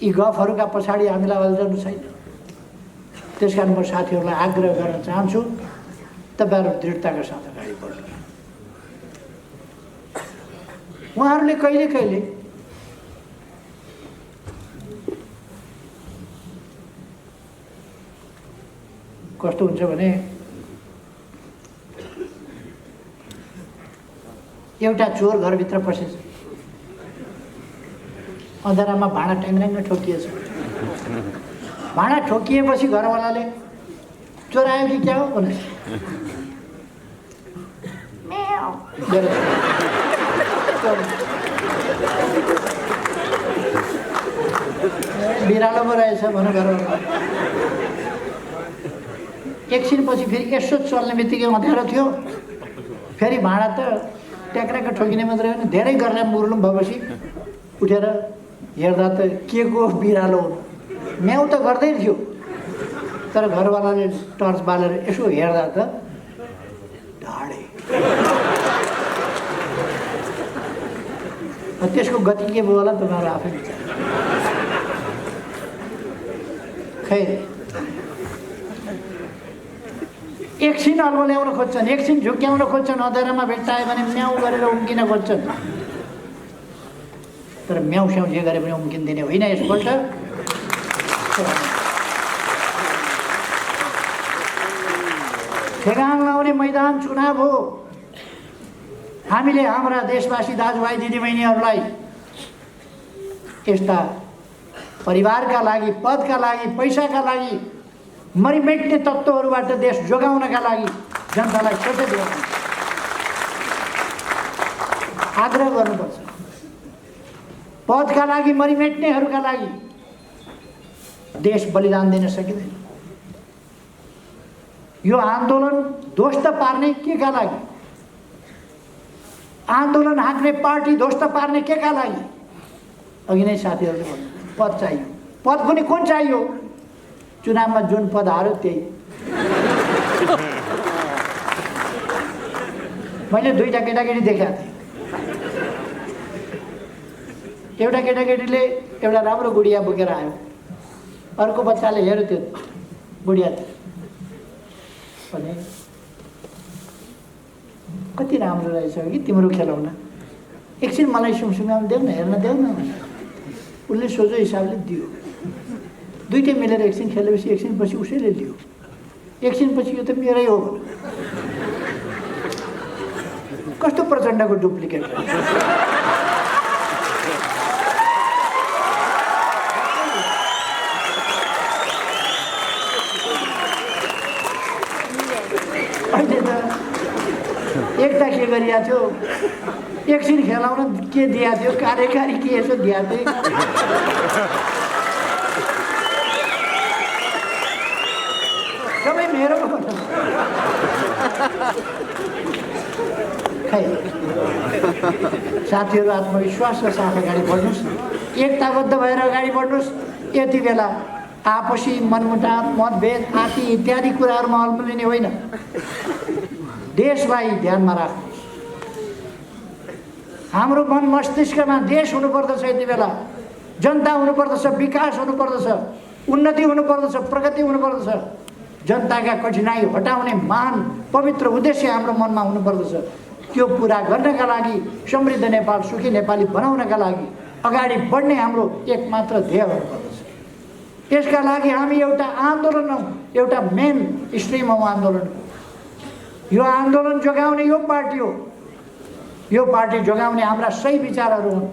यी गफहरूका पछाडि हामीलाई अल्झनु छैन। त्यसकारण म साथीहरूलाई आग्रह गर्न चाहन्छु, तपाईँहरू दृढताका साथ अगाडि बढ्नु। उहाँहरूले कहिले कहिले कस्तो हुन्छ भने एउटा चोर घरभित्र पसेछ, अँधारामा भाँडा ट्याङ्ग्याङ्ग ठोकिएछ। भाँडा ठोकिएपछि घरवालाले चोर आयो कि क्या हो भने बिरालो पो रहेछ भन्नु घरवाला। एकछिनपछि फेरि यसो चल्ने बित्तिकै अँध्यारो थियो, फेरि भाँडा त ट्याक्राक्क ठोकिने मात्रै होइन, धेरै गरेर मुर्लुम भएपछि उठेर हेर्दा त के को बिरालो हो। म्याउ त गर्दै थियो, तर घरवालाले टर्च बालेर यसो हेर्दा त ढाडे। त्यसको गति के भयो होला तपाईँहरू आफै विचार। खै एकछिन अल्मल्याउन खोज्छन्, एकछिन झुक्क्याउन खोज्छन्, अँध्यारोमा भेट्टायो भने म्याउ गरेर उम्किन खोज्छन्। तर म्याउ स्याउ जे गरे पनि उम्किँदैन होइन। यसपल्ट ठेगान लाउने मैदान चुनाव हो। हामीले हाम्रा देशवासी दाजुभाइ दिदीबहिनीहरूलाई यस्ता परिवारका लागि, पदका लागि, पैसाका लागि मरिमेट्ने तत्त्वहरूबाट देश जोगाउनका लागि जनतालाई सचेत गर्नु आग्रह गर्नुपर्छ। पदका लागि मरिमेट्नेहरूका लागि देश बलिदान दिन सकिँदैन। यो आन्दोलन ध्वस्त पार्ने केका लागि, आन्दोलन हाँक्ने पार्टी ध्वस्त पार्ने केका लागि? अघि नै साथीहरूले भन्नु पद चाहियो। पद पनि कुन चाहियो? चुनावमा जुन पद हार्यो त्यही। मैले दुईटा केटाकेटी देखाएको थिएँ। एउटा केटाकेटीले एउटा राम्रो गुडिया बोकेर आयो, अर्को बच्चाले हेऱ्यो त्यो गुडियातिर भने कति राम्रो रहेछ कि तिम्रो खेलाउन, एकछिन मलाई सुमसुमामा देऊ न, हेर्न देऊ न। उसले सोझो हिसाबले दियो। दुइटै मिलेर एकछिन खेलेपछि एकछिनपछि उसैले लियो। एकछिनपछि यो त मेरै हो। कस्तो प्रचण्डको डुप्लिकेट रहेछ। अहिले त एकता के गरिएको थियो, एकछिन खेलाउन के दिएको थियो, कार्यकारी के यसो दिएको थियो। सबै मेरो खै। साथीहरू आत्मविश्वासका साथ अगाडि बढ्नुहोस्, एकताबद्ध भएर अगाडि बढ्नुहोस्। यति बेला आपसी मनमुटाव, मतभेद आदि इत्यादि कुराहरूमा अल्मलिने होइन। देशलाई ध्यानमा राख्नुहोस्। हाम्रो मन मस्तिष्कमा देश हुनुपर्दछ। यति बेला जनता हुनुपर्दछ, विकास हुनुपर्दछ, उन्नति हुनुपर्दछ, प्रगति हुनुपर्दछ। जनताका कठिनाई हटाउने महान पवित्र उद्देश्य हाम्रो मनमा हुनुपर्दछ। त्यो पुरा गर्नका लागि, समृद्ध नेपाल, सुखी नेपाली बनाउनका लागि अगाडि बढ्ने हाम्रो एकमात्र ध्येय हुनुपर्दछ। यसका लागि हामी एउटा आन्दोलन हौँ, एउटा मेन स्ट्रिम हौँ आन्दोलन। यो आन्दोलन जोगाउने यो पार्टी हो। यो पार्टी जोगाउने हाम्रा सही विचारहरू हुन्।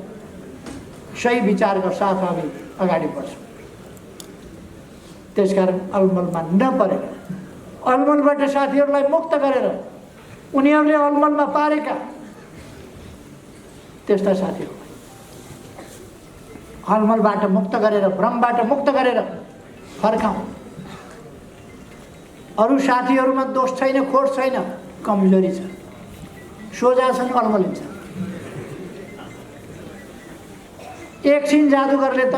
सही विचारका साथ हामी अगाडि बढ्छौँ। त्यसकारण अलमलमा नपरेर, अलमलबाट साथीहरूलाई मुक्त गरेर, उनीहरूले अलमलमा पारेका त्यस्ता साथीहरूलाई अलमलबाट मुक्त गरेर, भ्रमबाट मुक्त गरेर फर्काउँ। अरू साथीहरूमा दोष छैन, खोट छैन, कमजोरी छ, सोझा छन्, अलमलिन्छ। एकछिन जादुगरले त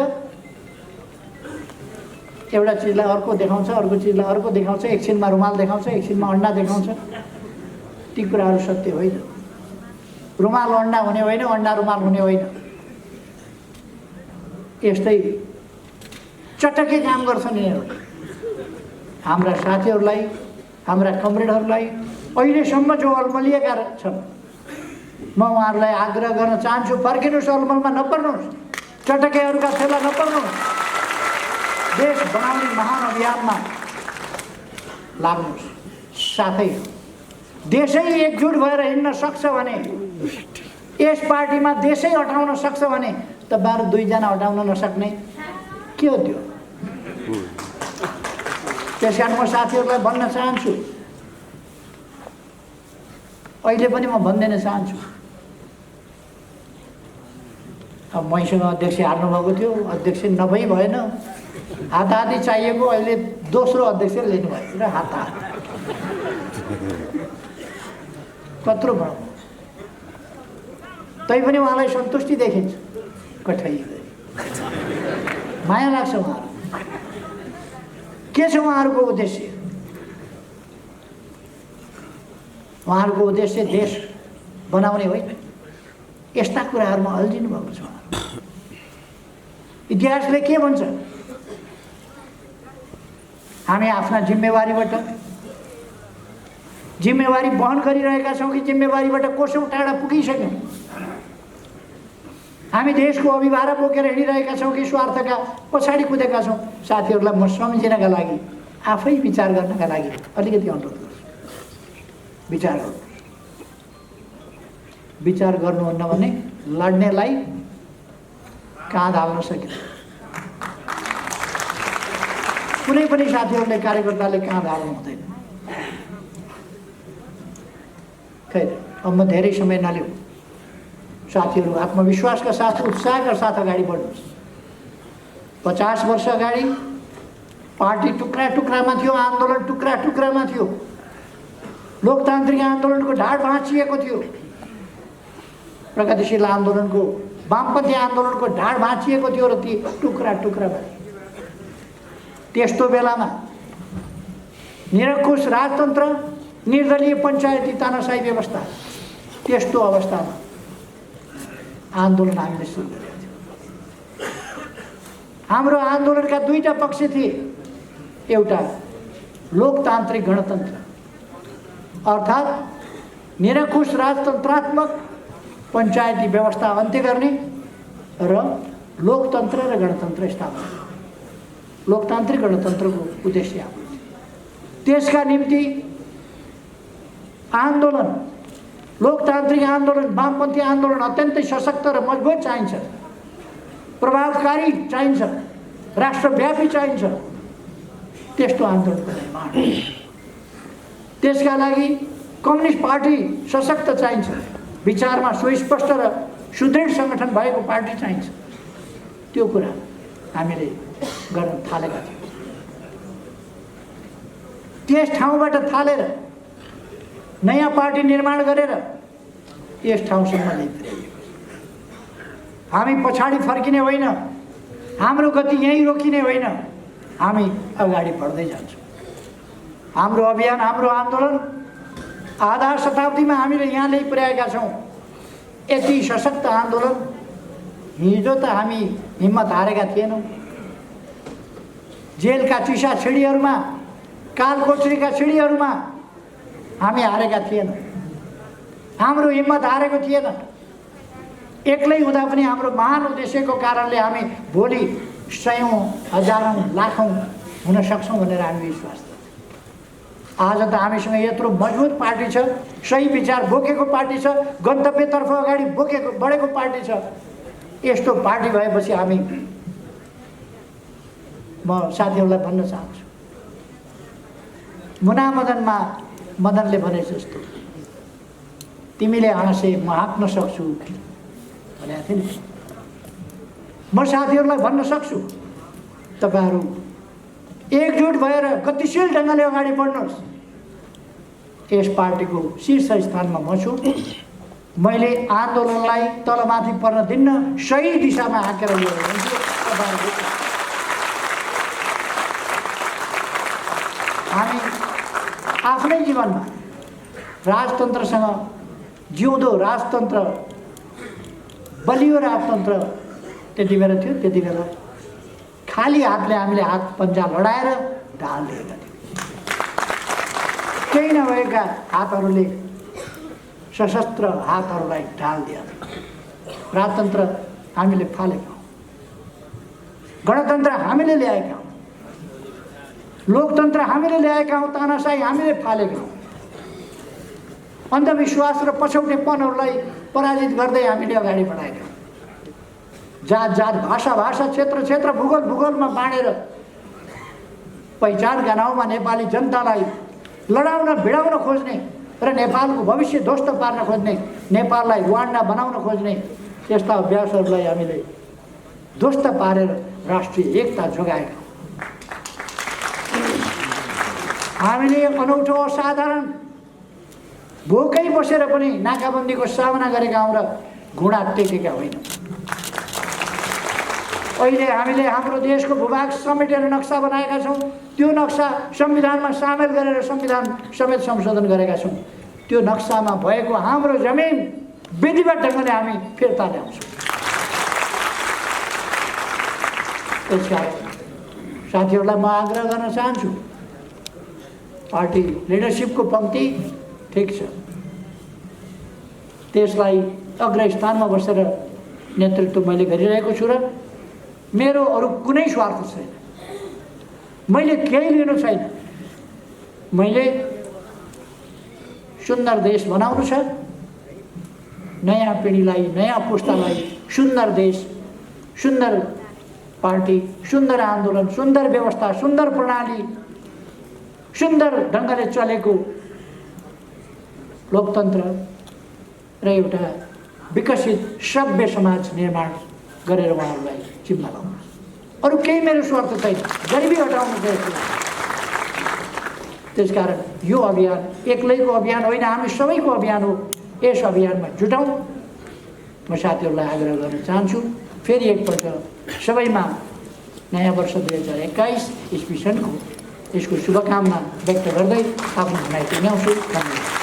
एउटा चिजलाई अर्को देखाउँछ, अर्को चिजलाई अर्को देखाउँछ, एकछिनमा रुमाल देखाउँछ, एकछिनमा अन्डा देखाउँछ। ती कुराहरू सत्य होइन। रुमाल अन्डा हुने होइन, अन्डा रुमाल हुने होइन। यस्तै चटक्कै काम गर्छन् यिनीहरूले। हाम्रा साथीहरूलाई, हाम्रा कमरेडहरूलाई अहिलेसम्म जो अलमलिएका छन्, म उहाँहरूलाई आग्रह गर्न चाहन्छु, फर्किनुहोस्, अलमलमा नपर्नुहोस्, चटक्कैहरूका फेला नपर्नुहोस्। देश बनाउने महान अभियानमा लाग्नुहोस्। साथै देशै एकजुट भएर हिँड्न सक्छ भने, यस पार्टीमा देशै हटाउन सक्छ भने तपाईँहरू दुईजना हटाउन नसक्ने के हो त्यो? त्यस कारण म साथीहरूलाई भन्न चाहन्छु, अहिले पनि म भनिदिन चाहन्छु। अब मैसँग अध्यक्ष हार्नुभएको थियो, अध्यक्ष नभई भएन, हाताहाती चाहिएको, अहिले दोस्रो अध्यक्ष लिनुभयो र हाताहात कत्रो भनौँ। तैपनि उहाँलाई सन्तुष्टि देखिन्छ, कठै माया लाग्छ। उहाँहरू के छ उहाँहरूको उद्देश्य? उहाँहरूको उद्देश्य देश बनाउने होइन, यस्ता कुराहरूमा अल्झिनु भएको छ। इतिहासले के भन्छ? हामी आफ्ना जिम्मेवारी वहन गरिरहेका छौँ कि जिम्मेवारीबाट कोसौँ टाढा पुगिसक्यौँ? हामी देशको अभिभार बोकेर हिँडिरहेका छौँ कि स्वार्थका पछाडि कुदेका छौँ? साथीहरूलाई म सम्झिनका लागि, आफै विचार गर्नका लागि अलिकति अनुरोध गर्छु। विचार गर्नु। विचार गर्नुहुन्न भने लड्नेलाई काँध हाल्न सकिन्छ। कुनै पनि साथीहरूले, कार्यकर्ताले काँध हाल्नु हुँदैन। खैर अब म धेरै समय नलिउँ। साथीहरू आत्मविश्वासका साथ उत्साहका साथ अगाडि बढ्नुहोस्। 50 वर्ष अगाडि पार्टी टुक्रा टुक्रामा थियो, आन्दोलन टुक्रा टुक्रामा थियो, लोकतान्त्रिक आन्दोलनको ढाड भाँचिएको थियो, प्रगतिशील आन्दोलनको वामपन्थी आन्दोलनको ढाड भाँचिएको थियो र ती टुक्रा टुक्रामा थियो। त्यस्तो बेलामा निरङ्कुश राजतन्त्र, निर्दलीय पञ्चायती तानाशाही व्यवस्था, त्यस्तो अवस्थामा आन्दोलन हामीले सुरु गरेका थियौँ। हाम्रो आन्दोलनका दुईटा पक्ष थिए। एउटा लोकतान्त्रिक गणतन्त्र अर्थात् निरङ्कुश राजतन्त्रात्मक पञ्चायती व्यवस्था अन्त्य गर्ने र लोकतन्त्र र गणतन्त्र स्थापना। लोकतान्त्रिक गणतन्त्रको उद्देश्य हाम्रो त्यसका निम्ति आन्दोलन, लोकतान्त्रिक आन्दोलन, वामपन्थी आन्दोलन अत्यन्तै सशक्त र मजबुत चाहिन्छ, प्रभावकारी चाहिन्छ, राष्ट्रव्यापी चाहिन्छ। त्यस्तो आन्दोलनको निर्माण, त्यसका लागि कम्युनिस्ट पार्टी सशक्त चाहिन्छ, विचारमा सुस्पष्ट र सुदृढ सङ्गठन भएको पार्टी चाहिन्छ। त्यो कुरा हामीले गर्न थालेका थियौँ। त्यस ठाउँबाट थालेर नयाँ पार्टी निर्माण गरेर यस ठाउँसम्म ल्याइपुर्याइएको छ। हामी पछाडि फर्किने होइन, हाम्रो गति यहीँ रोकिने होइन, हामी अगाडि बढ्दै जान्छौँ। हाम्रो अभियान, हाम्रो आन्दोलन आधा शताब्दीमा हामीले यहाँ ल्याइपुर्याएका छौँ। यति सशक्त आन्दोलन हिजो त हामी हिम्मत हारेका थिएनौँ। जेलका चिसा छिडीहरूमा, कालकोठरीका छिडीहरूमा हामी हारेका थिएनौँ। हाम्रो हिम्मत हारेको थिएन। एक्लै हुँदा पनि हाम्रो महान उद्देश्यको कारणले हामी भोलि सयौँ, हजारौँ, लाखौँ हुन सक्छौँ भनेर हामी विश्वास गर्छौँ। आज त हामीसँग यत्रो मजबुत पार्टी छ, सही विचार बोकेको पार्टी छ, गन्तव्यतर्फ अगाडि बढेको पार्टी छ। यस्तो पार्टी भएपछि हामी, म साथीहरूलाई भन्न चाहन्छु, मुनामदनमा मदनले भने जस्तो तिमीले हाँसे म हाँक्न सक्छु भनेको थिएँ नि। म साथीहरूलाई भन्न सक्छु, तपाईँहरू एकजुट भएर गतिशील ढङ्गले अगाडि बढ्नुहोस्। यस पार्टीको शीर्ष स्थानमा म छु। मैले आन्दोलनलाई तलमाथि पर्न दिन्न, सही दिशामा हाँकेर लिएर जान्छु। हामी आफ्नै जीवनमा राजतन्त्रसँग, जिउँदो राजतन्त्र, बलियो राजतन्त्र त्यति बेला थियो। त्यति बेला खाली हातले हामीले हात पन्जा लडाएर ढाल लिएका थियौँ। केही नभएका हातहरूले, सशस्त्र हातहरूलाई ढाल दिए। राजतन्त्र हामीले फालेका हौँ, गणतन्त्र हामीले ल्याएका हौँ, लोकतन्त्र हामीले ल्याएका हौँ, तानाशाही हामीले फालेका हौँ। अन्धविश्वास र पछौटेपनहरूलाई पराजित गर्दै हामीले अगाडि बढाएका हौँ। जात जात, भाषा भाषा, क्षेत्र क्षेत्र, भूगोल भूगोलमा बाँडेर पहिचानका नाउँमा नेपाली जनतालाई लडाउन, भिडाउन खोज्ने र नेपालको भविष्य ध्वस्त पार्न खोज्ने, नेपाललाई रुवान्डा बनाउन खोज्ने त्यस्ता अभ्यासहरूलाई हामीले ध्वस्त पारेर राष्ट्रिय एकता जोगाएका हौँ। हामीले अनौठो, असाधारण, भोकै बसेर पनि नाकाबन्दीको सामना गरेका हौँ र घुँडा टेकेका होइनौँ। अहिले हामीले हाम्रो देशको भूभाग समेटेर नक्सा बनाएका छौँ। त्यो नक्सा संविधानमा सामेल गरेर संविधान समेत संशोधन गरेका छौँ। त्यो नक्सामा भएको हाम्रो जमिन विधिवत ढङ्गले हामी फिर्ता ल्याउँछौँ। त्यसकारण साथीहरूलाई म आग्रह गर्न चाहन्छु, पार्टी लिडरसिपको पङ्क्ति ठिक छ, त्यसलाई अग्रस्थानमा बसेर नेतृत्व मैले गरिरहेको छु र मेरो अरू कुनै स्वार्थ छैन। मैले केही लिनु छैन। मैले सुन्दर देश बनाउनु छ, नयाँ पिँढीलाई, नयाँ पुस्तालाई सुन्दर देश, सुन्दर पार्टी, सुन्दर आन्दोलन, सुन्दर व्यवस्था, सुन्दर प्रणाली, सुन्दर ढङ्गले चलेको लोकतन्त्र र एउटा विकसित सभ्य समाज निर्माण गरेर उहाँहरूलाई जिम्मा लाउनुहोस्। अरू केही मेरो स्वार्थ छैन, गरिबी हटाउनु चाहिँ। त्यसकारण यो अभियान एक्लैको अभियान होइन, हामी सबैको अभियान हो। यस अभियानमा जुटौँ। म साथीहरूलाई आग्रह गर्न चाहन्छु, फेरि एकपल्ट सबैमा नयाँ वर्ष 2021 इस्वी सनको यसको शुभकामना व्यक्त गर्दै आफ्नो भनाइ टुङ्ग्याउँछु। धन्यवाद।